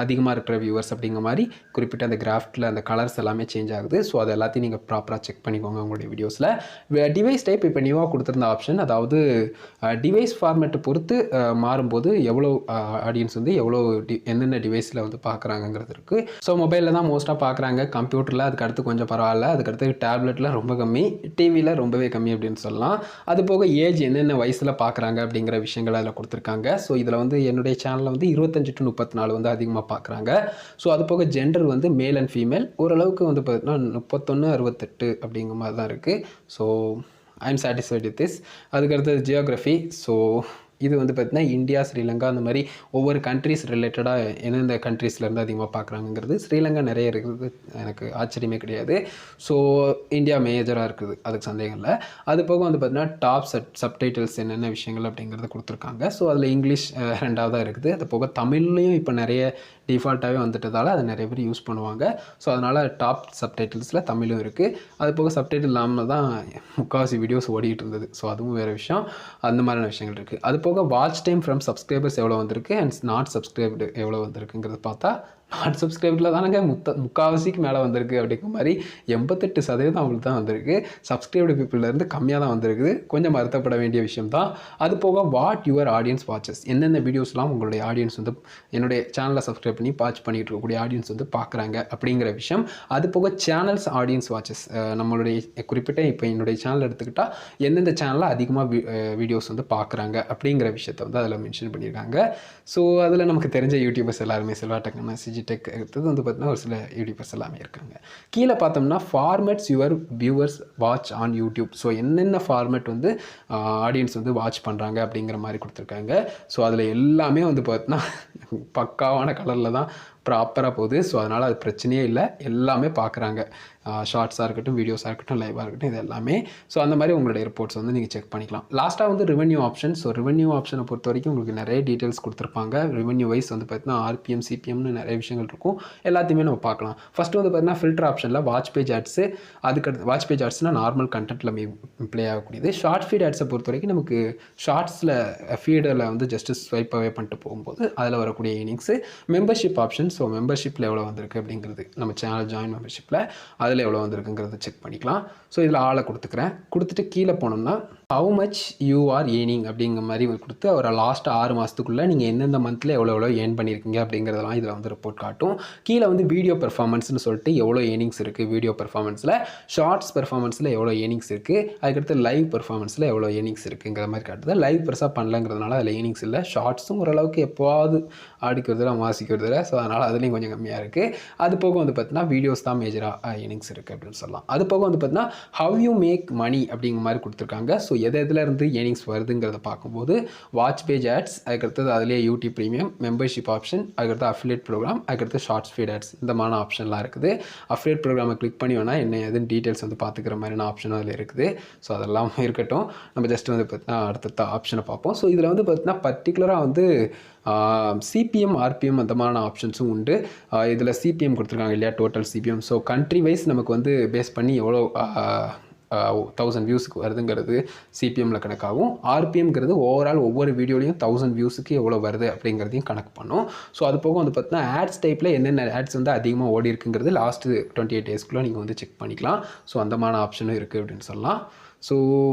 அதிகமாக இருக்கிற வியூவர்ஸ் அப்படிங்கிற மாதிரி குறிப்பிட்ட அந்த கிராஃப்டில் அந்த கலர்ஸ் எல்லாமே சேஞ்ச் ஆகுது. ஸோ அது எல்லாத்தையும் நீங்கள் ப்ராப்பராக செக் பண்ணிக்கோங்க உங்களுடைய வீடியோஸில். டிவைஸ் டைப் இப்போ நியூவாக கொடுத்துருந்த ஆப்ஷன், அதாவது டிவைஸ் ஃபார்மேட்டை பொறுத்து மாறும்போது எவ்வளோ ஆடியன்ஸ் வந்து எவ்வளோ எந்தெந்த டிவைஸில் வந்து பார்க்குறாங்கிறது இருக்குது. ஸோ மொபைலில் தான் மோஸ்ட்டாக பார்க்குறாங்க, கம்ப்யூட்டரில் அதுக்கடுத்து கொஞ்சம் பரவாயில்ல, அதுக்கடுத்து டேப்லெட்டில் ரொம்ப கம்மி, டிவியில் ரொம்பவே கம்மி அப்படின்னு சொல்லலாம். அது போக ஏஜ் என்னென்ன வயசில் பார்க்குறாங்க அப்படிங்கிற விஷயங்கள் அதில் கொடுத்துருக்காங்க. ஸோ இதில் வந்து என்னுடைய சேனலில் வந்து 25 to 34 வந்து அதிகமாக பார்க்குறாங்க. ஸோ அது போக ஜெண்டர் வந்து மேல் அண்ட் ஃபீமேல் ஓரளவுக்கு வந்து பார்த்தீங்கன்னா 31, 68 அப்படிங்கிற மாதிரி தான் இருக்குது. So I am satisfied with this. அதுக்கடுத்தது ஜியோகிராஃபி. ஸோ இது வந்து பார்த்திங்கன்னா இந்தியா, ஸ்ரீலங்கா அந்த மாதிரி ஒவ்வொரு கண்ட்ரிஸ் ரிலேட்டடாக எந்தெந்த கண்ட்ரீஸ்லேருந்து அதிகமாக பார்க்குறாங்கிறது. ஸ்ரீலங்கா நிறைய இருக்குது, எனக்கு ஆச்சரியமே கிடையாது. ஸோ இந்தியா மேஜராக இருக்குது, அதுக்கு சந்தேகம் இல்லை. அது போக வந்து பார்த்திங்கன்னா டாப் சப்டைட்டில்ஸ் என்னென்ன விஷயங்கள் அப்படிங்கிறத கொடுத்துருக்காங்க. ஸோ அதில் இங்கிலீஷ் ரெண்டாவதாக இருக்குது. அது போக தமிழ்லையும் இப்போ நிறைய டிஃபால்ட்டாகவே வந்துட்டதால் அதை நிறைய பேர் யூஸ் பண்ணுவாங்க. ஸோ அதனால் டாப் சப்டைட்டில்ஸில் தமிழும் இருக்குது. அது போக சப்டைட்டில் இல்லாமல் தான் முக்கால்வாசி வீடியோஸ் ஓடிட்டு இருந்தது. ஸோ அதுவும் வேறு விஷயம். அந்த மாதிரியான விஷயங்கள் இருக்குது. அது போக வாட்ச் டைம் ஃப்ரம் சப்ஸ்கிரைபர்ஸ் எவ்வளோ வந்திருக்கு அண்ட் நாட் சப்ஸ்கிரைப்டு எவ்வளோ வந்திருக்குங்கிறத பார்த்தா நாட் சப்ஸ்கிரைபில் தானங்க முக்கால்வாசிக்கு மேலே வந்திருக்கு அப்படிங்கிற மாதிரி 88% அவங்களுக்கு தான் வந்திருக்கு. சப்ஸ்கிரைப்டு பீப்புளிலேருந்து கம்மியாக தான் வந்திருக்குது. கொஞ்சம் வருத்தப்பட வேண்டிய விஷயம் தான். அது போக வாட் யுவர் ஆடியன்ஸ் வாட்சஸ், எந்தெந்த வீடியோஸ்லாம் உங்களுடைய ஆடியன்ஸ் வந்து என்னுடைய சேனலை சப்ஸ்கிரைப் பண்ணி வாட்ச் பண்ணிகிட்டு இருக்கக்கூடிய ஆடியன்ஸ் வந்து பார்க்குறாங்க அப்படிங்கிற விஷயம். அது போக சேனல்ஸ் ஆடியன்ஸ் வாட்சஸ், நம்மளுடைய குறிப்பிட்ட இப்போ என்னுடைய சேனல் எடுத்துக்கிட்டால் எந்தெந்த சேனலில் அதிகமாக வீடியோஸ் வந்து பார்க்குறாங்க அப்படிங்கிற விஷயத்தை வந்து அதில் மென்ஷன் பண்ணியிருக்காங்க. ஸோ அதில் நமக்கு தெரிஞ்ச யூடியூபர்ஸ் எல்லாருமே செல்வாட்டக்கண்ணா, டெக் எடுத்தது வந்து பார்த்தீங்கன்னா ஒரு சில யூடியூபர்ஸ் எல்லாமே இருக்காங்க. கீழே பார்த்தோம்னா formats your viewers watch on YouTube. So என்னென்ன ஃபார்மேட் வந்து ஆடியன்ஸ் வந்து வாட்ச் பண்ணுறாங்க அப்படிங்கிற மாதிரி கொடுத்துருக்காங்க. ஸோ அதில் எல்லாமே வந்து பார்த்தீங்கன்னா பக்காவான கலரில் தான் ப்ராப்பராக போகுது. ஸோ அதனால் அது பிரச்சனையே இல்லை, எல்லாமே பார்க்குறாங்க. ஷார்ட்ஸாக இருக்கட்டும், வீடியோஸாக இருக்கட்டும், லைவாக இருக்கட்டும், இது எல்லாமே. ஸோ அந்த மாதிரி உங்களுடைய ரிப்போர்ட்ஸ் வந்து நீங்கள் செக் பண்ணிக்கலாம். லாஸ்ட்டாக வந்து ரெவென்யூ ஆப்ஷன். ஸோ ரெவென்யூ ஆப்ஷனை பொறுத்த வரைக்கும் உங்களுக்கு நிறைய டீட்டெயில்ஸ் கொடுத்துருப்பாங்க. ரெவென்யூ வைஸ் வந்து பார்த்தீங்கன்னா ஆர்பிஎம், சிபிஎம்னு நிறைய விஷயங்கள் இருக்கும். எல்லாத்தையுமே நம்ம பார்க்கலாம். ஃபஸ்ட்டு வந்து பார்த்தீங்கன்னா ஃபில்டர் ஆப்ஷனில் வாட்ச் பேஜ் ஆட்ஸு, அதுக்கடுத்து வாட்ச் பேஜ் ஆட்ஸ்னால் நார்மல் கண்டென்ட்டில் ப்ளே ஆகக்கூடியது. ஷார்ட் ஃபீட் ஆட்ஸை பொறுத்த வரைக்கும் நமக்கு ஷார்ட்ஸில் ஃபீடில் வந்து ஜஸ்ட்டு ஸ்வைப் அவே பண்ணிட்டு போகும்போது அதில் வரக்கூடிய ஏர்னிங்ஸு. Membership option. ஸோ மெம்பர்ஷிப்பில் எவ்வளோ வந்திருக்கு அப்படிங்கிறது, நம்ம சேனல் ஜாயின் மெம்பர்ஷிப்பில் அதில் எவ்வளோ வந்திருக்குங்கிறத செக் பண்ணிக்கலாம். ஸோ இதில் ஆளை கொடுத்துக்கிறேன். கொடுத்துட்டு கீழே போனோம்னா how much you are earning அப்படிங்கிற மாதிரி கொடுத்து ஒரு லாஸ்ட்டு 6 மாதத்துக்குள்ளே நீங்கள் எந்தெந்த மந்தில் எவ்வளோ ஏர்ன் பண்ணியிருக்கீங்க அப்படிங்கிறதெல்லாம் இதில் வந்து ரிப்போர்ட் காட்டும். கீழே வந்து வீடியோ பெர்ஃபார்மன்ஸ்னு சொல்லிட்டு எவ்வளோ ஏர்னிங்ஸ் இருக்குது வீடியோ பெர்ஃபார்மன்ஸில், ஷார்ட்ஸ் பெர்ஃபார்மன்ஸில் எவ்வளோ ஏர்னிங்ஸ் இருக்குது, அதுக்கடுத்து லைவ் பெர்ஃபார்மன்ஸில் எவ்வளோ ஏர்னிங்ஸ் இருக்குங்கிற மாதிரி காட்டுது. லைவ் பெருசாக பண்ணலங்கிறதுனால அதில் ஏர்னிங்ஸ் இல்லை. ஷார்ட்ஸும் ஓரளவுக்கு எப்போவாது ஆடிக்கிறதுல மாசிக்கிறதுல, ஸோ அதனால் அதுலேயும் கொஞ்சம் கம்மியாக இருக்குது. அது போக வந்து பார்த்தீங்கன்னா வீடியோஸ் தான் மேஜராக ஏர்னிங்ஸ் இருக்குது அப்படின்னு சொல்லலாம். அது போக வந்து பார்த்தீங்கன்னா ஹவ் யூ மேக் மணி அப்படிங்கிற மாதிரி கொடுத்துருக்காங்க. ஸோ எதில் இருந்து ஏர்னிங்ஸ் வருதுங்கிறத பார்க்கும்போது வாட்ச் பேஜ் ஆட்ஸ், அதுக்கடுத்தது அதிலேயே யூடியூப் ப்ரீமியம், மெம்பர்ஷிப் ஆப்ஷன், அதுக்கடுத்து அஃபிலியேட் ப்ரோக்ராம், அதுக்கடுத்து ஷார்ட்ஸ் ஃபீட் ஆட்ஸ், இந்த மாதிரி ஆப்ஷன்லாம் இருக்குது. அஃபிலியேட் ப்ரோக்ராமை கிளிக் பண்ணி வேணால் என்ன எதுன்னு டீட்டெயில்ஸ் வந்து பார்த்துக்கிற மாதிரியான ஆப்ஷனும் அதில் இருக்குது. ஸோ அதெல்லாம் இருக்கட்டும், நம்ம ஜஸ்ட் வந்து பார்த்தீங்கன்னா அடுத்த ஆப்ஷனை பார்ப்போம். ஸோ இதில் வந்து பார்த்தீங்கன்னா பர்டிகுலராக வந்து சிபிஎம், ஆர்பிஎம் அந்த மாதிரியான ஆப்ஷன்ஸும் உண்டு. இதில் சிபிஎம் கொடுத்துருக்காங்க இல்லையா, total CPM. So country wise நமக்கு வந்து பேஸ் பண்ணி எவ்வளோ 1000 வியூஸுக்கு வருதுங்கிறது சிபிஎம்மில் கணக்காகும். ஆர்பிஎம்ங்கிறது ஓவரால் ஒவ்வொரு வீடியோலையும் 1000 வியூஸுக்கு எவ்வளோ வருது அப்படிங்கிறதையும் கணக்கு பண்ணும். ஸோ அது போக வந்து பார்த்தீங்கன்னா ஆட்ஸ் டைப்பில் என்னென்ன ஆட்ஸ் வந்து அதிகமாக ஓடி இருக்குங்கிறது லாஸ்ட்டு 28 டேஸ்க்குள்ளே நீங்கள் வந்து செக் பண்ணிக்கலாம். ஸோ அந்தமான ஆப்ஷனும் இருக்குது அப்படின்னு சொல்லலாம். ஸோ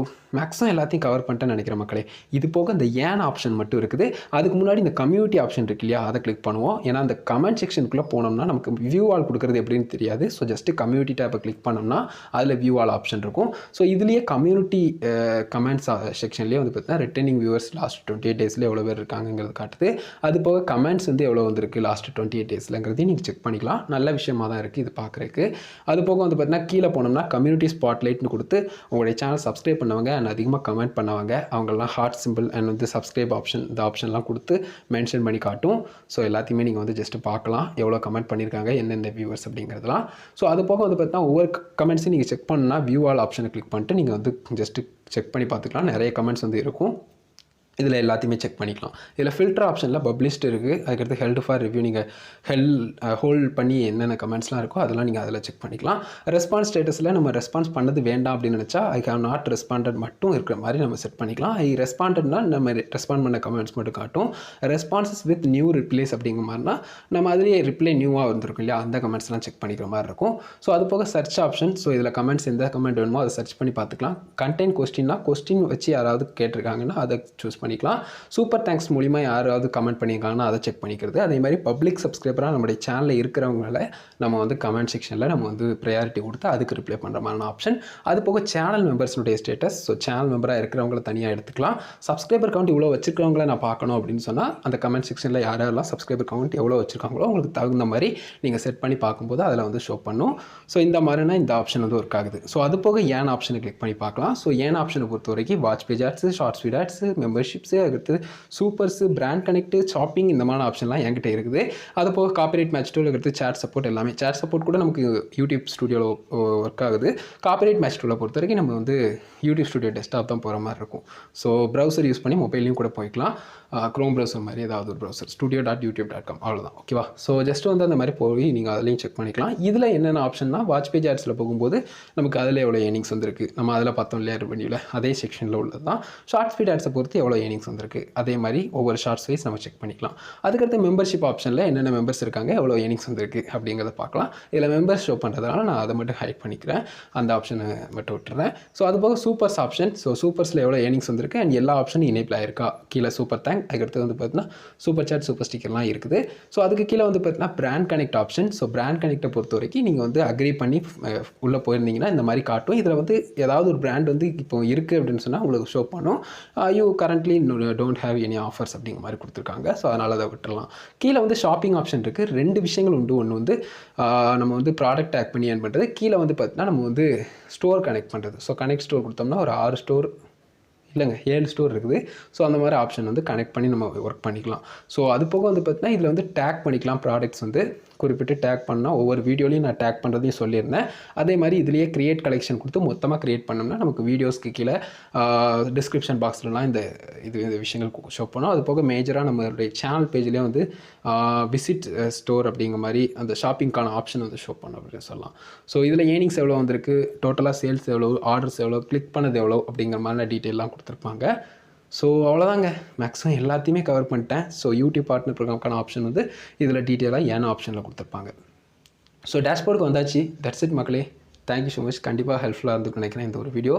மேக்ஸிமம் எல்லாத்தையும் கவர் பண்ணிட்டேன்னு நினைக்கிறேன் மக்களே. இது போக இந்த ஏன் ஆப்ஷன் மட்டும் இருக்குது. அதுக்கு முன்னாடி இந்த கம்யூனிட்டி ஆப்ஷன் இருக்கு இல்லையா, அதை கிளிக் பண்ணுவோம். ஏன்னா அந்த கமெண்ட் செக்ஷனுக்குள்ளே போனோம்னா நமக்கு வியூ ஆல் கொடுக்குறது எப்படின்னு தெரியாது. ஸோ ஜஸ்ட்டு கம்யூனிட்டி டேப்பை கிளிக் பண்ணோம்னா அதில் வியூ ஆல் ஆப்ஷன் இருக்கும். ஸோ இதுலேயே கம்யூனிட்டி கமெண்ட்ஸ் செக்ஷன்லேயே வந்து பார்த்தீங்கன்னா ரிட்டர்னிங் வியூவர்ஸ் லாஸ்ட் 28 டேஸில் எவ்வளோ பேர் இருக்காங்கிறது காட்டுது. அது போக கமெண்ட்ஸ் வந்து எவ்வளோ வந்துருக்கு லாஸ்ட் 28 டேஸ்லங்கிறதையும் நீங்கள் செக் பண்ணிக்கலாம். நல்ல விஷயமாக தான் இருக்குது இது பார்க்குறதுக்கு. அது போக வந்து பார்த்தீங்கன்னா கீழே போனோம்னா கம்யூனிட்டி ஸ்பாட்லைட்னு கொடுத்து உங்களுடைய சேனல் சப்ஸ்கிரைப் பண்ணவங்க அண்ட் அதிகமாக கமெண்ட் பண்ணவங்க அவங்கெல்லாம் ஹார்ட் சிம்பிள் அண்ட் வந்து சப்ஸ்கிரைப் ஆப்ஷன் இந்த ஆப்ஷன்லாம் கொடுத்து மென்ஷன் பண்ணி காட்டும். ஸோ எல்லாத்தையுமே நீங்கள் வந்து ஜஸ்ட்டு பார்க்கலாம் எவ்வளோ கமெண்ட் பண்ணியிருக்காங்க என்னென்ன வியூவர்ஸ் அப்படிங்கிறதுலாம். ஸோ அது போக வந்து பார்த்தீங்கன்னா ஒவ்வொரு கமெண்ட்ஸையும் நீங்கள் செக் பண்ணால் வியூ ஆல் ஆப்ஷனை கிளிக் பண்ணிட்டு நீங்கள் வந்து ஜஸ்ட்டு செக் பண்ணி பார்த்துக்கலாம். நிறைய கமெண்ட்ஸ் வந்து இருக்கும். இதில் எல்லாத்தையுமே செக் பண்ணிக்கலாம். இதில் ஃபில்டர் ஆப்ஷனில் பப்ளிஷ்ட் இருக்குது. அதுக்கடுத்து ஹெல்ட் ஃபார் ரிவ்யூ நீங்கள் ஹோல்ட் பண்ணி என்னென்ன கமெண்ட்ஸ்லாம் இருக்கோ அதெல்லாம் நீங்கள் அதில் செக் பண்ணிக்கலாம். ரெஸ்பான்ஸ் ஸ்டேட்டஸில் நம்ம ரெஸ்பான்ஸ் பண்ணது வேண்டாம் அப்படின்னு நினச்சா ஐ ஹவ் நாட் ரெஸ்பாண்டட் மட்டும் இருக்கிற மாதிரி நம்ம செட் பண்ணிக்கலாம். ஐ ரெஸ்பாண்டட்னா நம்ம ரெஸ்பாண்ட் பண்ண கமெண்ட்ஸ் மட்டும் காட்டும். ரெஸ்பான்சஸ் வித் நியூ ரிப்ளேஸ் அப்படிங்கிற மாதிரினா நம்ம அதிலேயே ரிப்ளை நியூவாக வந்துருக்கும் இல்லையா, அந்த கமெண்ட்ஸ்லாம் செக் பண்ணிக்கிற மாதிரி இருக்கும். ஸோ அது போக சர்ச் ஆப்ஷன். ஸோ இதில் கமெண்ட்ஸ் எந்த கமெண்ட் வேணுமோ அதை சர்ச் பண்ணி பார்த்துக்கலாம். கண்டென்ட் கொஸ்டின்னா கொஸ்டின் வச்சு யாராவது கேட்டிருக்காங்கன்னா அதை சூஸ் பண்ணிக்கலாம். சூப்பர் தேங்க்ஸ் மூலிமா யாராவது கமெண்ட் பண்ணியிருக்காங்கன்னா அதை செக் பண்ணிக்கிறது. அதே மாதிரி பப்ளிக் சப்ஸ்கிரைபராக நம்மளுடைய சேனலில் இருக்கிறவங்கள நம்ம வந்து கமெண்ட் செக்ஷனில் நம்ம வந்து ப்ரையாரிட்டி கொடுத்து அதுக்கு ரிப்ளை பண்ணுற மாதிரி ஆப்ஷன். அது போக சேனல் மெம்பர்ஸ்னுடைய ஸ்டேட்டஸ். ஸோ சேனல் மெம்பராக இருக்கிறவங்கள தனியாக எடுத்துக்கலாம். சப்ஸ்கிரைபர் கவுண்ட் இவ்வளோ வச்சிருக்கிறவங்கள நான் பார்க்கணும் அப்படின்னு சொன்னால் அந்த கமெண்ட் செக்ஷனில் யாரெல்லாம் சப்ஸ்கிரைபர் கவுண்ட் எவ்வளோ வச்சிருக்காங்களோ உங்களுக்கு தகுந்த மாதிரி நீங்கள் செட் பண்ணி பார்க்கும்போது அதில் வந்து ஷோ பண்ணும். ஸோ இந்த மாதிரினா இந்த ஆப்ஷன் வந்து ஒர்க் ஆகுது. ஸோ அது போக ஏன் ஆப்ஷனை கிளிக் பண்ணி பார்க்கலாம். ஸோ ஏன் ஆப்ஷனை பொறுத்த வரைக்கும் watch page ads, shorts video ads, memberships, அடுத்து சூப்பர்ஸு, பிராண்ட் கனெக்ட், ஷாப்பிங் இந்த மாதிரி ஆப்ஷன்லாம் என்கிட்ட இருக்குது. அது போக காப்பிரைட் மேட்ச் டூல் எடுத்து சேட் சப்போர்ட் எல்லாமே. சேட் சப்போர்ட் கூட நமக்கு யூடியூப் ஸ்டுடியோவில் ஒர்க் ஆகுது. காப்பிரைட் மேட்ச் டூலை பொறுத்த வரைக்கும் நம்ம வந்து யூடியூப் ஸ்டுடியோ டெஸ்க்டாப் தான் போகிற மாதிரி இருக்கும். ஸோ ப்ரௌசர் யூஸ் பண்ணி மொபைல்லையும் கூட போய்க்கலாம். க்ரோம் ப்ரௌசர் மாதிரி ஏதாவது ஒரு ப்ரௌசர் studio.youtube.com அவ்வளோதான். ஓகேவா. ஸோ ஜஸ்ட் வந்து அந்த மாதிரி போய் நீங்கள் அதுலேயும் செக் பண்ணிக்கலாம். இதில் என்னென்ன ஆப்ஷன்னா வாட்ச் பேஜ் ஆட்ஸில் போகும்போது நமக்கு அதில் எவ்வளோ ஏர்னிங்ஸ் வந்துருக்கு நம்ம அதில் பார்த்தோம் இல்லையா ரெவென்யூவில், அதே செக்ஷனில் உள்ளது தான். ஷார்ட் ஸ்பீட் ஆட்ஸை பொறுத்து எவ்வளோ ஏர்னிங்ஸ் வந்துருக்கு அதே மாதிரி ஒவ்வொரு ஷார்ட்ஸ் வைஸ் நம்ம செக் பண்ணிக்கலாம். அதுக்கடுத்து மெம்பர்ஷிப் ஆப்ஷனில் என்னென்ன மெம்பர்ஸ் இருக்காங்க எவ்வளோ ஏர்னிங்ஸ் வந்துருக்கு அப்படிங்கிறத பார்க்கலாம். இதில் மெம்பர்ஸ் ஷோ பண்ணுறதுனால நான் அதை மட்டும் ஹைட் பண்ணிக்கிறேன், அந்த ஆப்ஷனை மட்டும் விட்டுறேன். ஸோ அது போக சூப்பர்ஸ் ஆப்ஷன். ஸோ சூப்பர்ஸில் எவ்வளோ ஏர்னிங்ஸ் வந்துருக்கு அண்ட் எல்லா ஆப்ஷனும் இனேபிள் ஆயிருக்கா. கீழே சூப்பர் தேங்க், அதுக்கடுத்து வந்து பார்த்தீங்கன்னா சூப்பர் சாட், சூப்பர் ஸ்டிக்கர்லாம் இருக்குது. ஸோ அதுக்கு கீழே வந்து பார்த்தீங்கன்னா brand connect option. So brand கனெக்டை பொறுத்த வரைக்கும் நீங்கள் வந்து அக்ரி பண்ணி உள்ளே போயிருந்தீங்கன்னா இந்த மாதிரி காட்டும். இதில் வந்து ஏதாவது ஒரு பிராண்ட் வந்து இப்போ இருக்குது அப்படின்னு சொன்னால் உங்களுக்கு ஷோ பண்ணும். You currently don't have any offers அப்படிங்கிற மாதிரி கொடுத்துருக்காங்க. ஸோ அதனால் அதை விட்டுடலாம். கீழே வந்து ஷாப்பிங் ஆப்ஷன் இருக்குது. 2 விஷயங்கள் உண்டு. ஒன்று வந்து நம்ம வந்து ப்ராடக்ட் டேக் பண்ணி ஏர்ன் பண்ணுறது. கீழே வந்து பார்த்தீங்கன்னா நம்ம வந்து ஸ்டோர் கனெக்ட் பண்ணுறது. ஸோ கனெக்ட் ஸ்டோர் கொடுத்தோம்னா ஒரு 6 ஸ்டோர் இல்லைங்க 7 ஸ்டோர் இருக்குது. ஸோ அந்த மாதிரி ஆப்ஷன் வந்து கனெக்ட் பண்ணி நம்ம ஒர்க் பண்ணிக்கலாம். ஸோ அது போக வந்து பார்த்தீங்கன்னா இதில் வந்து டேக் பண்ணிக்கலாம். ப்ராடக்ட்ஸ் வந்து குறிப்பிட்டு டேக் பண்ணால் ஒவ்வொரு வீடியோலையும் நான் டேக் பண்ணுறதையும் சொல்லியிருந்தேன். அதே மாதிரி இதுலேயே க்ரியேட் கலெக்ஷன் கொடுத்து மொத்தமாக க்ரியேட் பண்ணோம்னா நமக்கு வீடியோஸ்க்கு கீழே டிஸ்கிரிப்ஷன் பாக்ஸ்லலாம் இந்த விஷயங்கள் ஷோ பண்ணோம். அது போக மேஜராக நம்மளுடைய சேனல் பேஜ்லேயே வந்து விசிட் ஸ்டோர் அப்படிங்கிற மாதிரி அந்த ஷாப்பிங்கான ஆப்ஷன் வந்து ஷோ பண்ணோம் அப்படின்னு சொல்லலாம். ஸோ இதில் ஏர்னிங்ஸ் எவ்வளோ வந்திருக்கு, டோட்டலாக சேல்ஸ் எவ்வளோ, ஆர்டர்ஸ் எவ்வளோ, கிளிக் பண்ணது எவ்வளோ அப்படிங்கிற மாதிரி டீட்டெயிலாம் கொடுத்துருப்பாங்க. ஸோ அவ்வளோதாங்க, மேக்ஸிமம் எல்லாத்தையுமே கவர் பண்ணிட்டேன். ஸோ யூடியூப் பார்ட்னர் ப்ரோக்ராம்க்கான ஆப்ஷன் வந்து இதில் டீட்டெயிலாக ஏன்னா ஆப்ஷனில் கொடுத்துருப்பாங்க. ஸோ டேஷ்போர்டுக்கு வந்தாச்சு. தட்ஸ் இட் மக்களே. Thank you so much. கண்டிப்பாக ஹெல்ப்ஃபுல்லாக இருந்துன்னு நினைக்கிறேன். இந்த ஒரு வீடியோ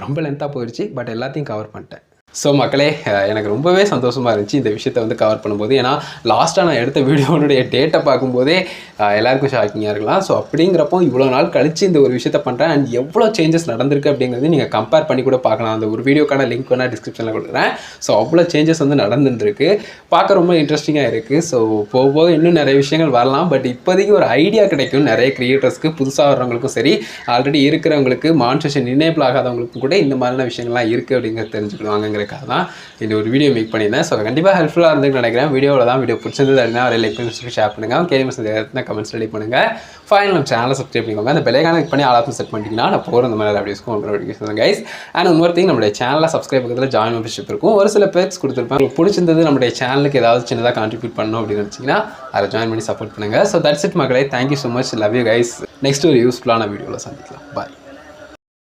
ரொம்ப லென்த்தாக போயிடுச்சு, பட் எல்லாத்தையும் கவர் பண்ணிட்டேன். ஸோ மக்களே, எனக்கு ரொம்பவே சந்தோஷமாக இருந்துச்சு இந்த விஷயத்தை வந்து கவர் பண்ணும்போது. ஏன்னா லாஸ்ட்டாக நான் எடுத்த வீடியோனுடைய டேட்டை பார்க்கும்போதே எல்லாருக்கும் ஷாக்கிங்காக இருக்கலாம். ஸோ அப்படிங்கிறப்போ இவ்வளோ நாள் கழித்து இந்த ஒரு விஷயத்தை பண்ணுறேன் அண்ட் எவ்வளோ சேஞ்சஸ் நடந்திருக்கு அப்படிங்கிறது நீங்கள் கம்பேர் பண்ணி கூட பார்க்கலாம். அந்த ஒரு வீடியோக்கான லிங்க் வேணால் டிஸ்கிரிப்ஷனில் கொடுக்குறேன். ஸோ அவ்வளோ சேஞ்சஸ் வந்து நடந்துருக்கு. பார்க்க ரொம்ப இன்ட்ரெஸ்டிங்காக இருக்குது. ஸோ போக இன்னும் நிறைய விஷயங்கள் வரலாம். பட் இப்போதைக்கு ஒரு ஐடியா கிடைக்கும் நிறைய க்ரியேட்டர்ஸ்க்கு, புதுசாக வர்றவங்களுக்கும் சரி, ஆல்ரெடி இருக்கிறவங்களுக்கு, மானிட்டேஷன் இனேபிள் ஆகாதவங்களுக்கும் கூட இந்த மாதிரியான விஷயங்கள்லாம் இருக்குது அப்படிங்கிறது தெரிஞ்சுக்கிடுவாங்க தான் இந்த ஒரு வீடியோ மேக் பண்ணியிருந்தேன். ஸோ கண்டிப்பாக ஹெல்ப்ஃபுல்லாக இருந்துன்னு நினைக்கிறேன். வீடியோவில் தான் வீடியோ பிடிச்சிருந்தது அப்படின்னா ஒரு லைக் பண்ணி ஷேர் பண்ணுங்கள். கேள்வி கமெண்ட்ஸ் ரெடி பண்ணுங்கள். ஃபைனல் நம்ம சேனலை சப்ஸ்கிரைப் பண்ணிக்கோங்க. அந்த பெல்லைக்கான கிளிக் பண்ணி ஆல் ஆப்ஷன் செட் பண்ணிட்டீங்கன்னா நான் போகிற இந்த மாதிரி வீடியோஸ்க்கும் உங்களுக்கு நோட்டிஃபிகேஷன் கைஸ். அண்ட் இன்னொரு திங், நம்மளுடைய சேனலில் சப்ஸ்கிரைப் பண்ணுறதுல ஜாயின் மெம்பர்ஷிப் இருக்கும். ஒரு சில பேர்ஸ் கொடுத்துருப்பேன். உங்களுக்கு பிடிச்சிருந்தது நம்மளுடைய சேனலுக்கு ஏதாவது சின்னதாக கான்ட்ரிபியூட் பண்ணணும் அப்படின்னு நினச்சிங்கன்னா அதை ஜாயின் பண்ணி சப்போர்ட் பண்ணுங்கள். ஸோ தட்ஸ் இட் மக்களே. Thank you so much. Love you guys. Next ஒரு யூஸ்ஃபுல்லான வீடியோவில் சந்திக்கலாம். பாய்.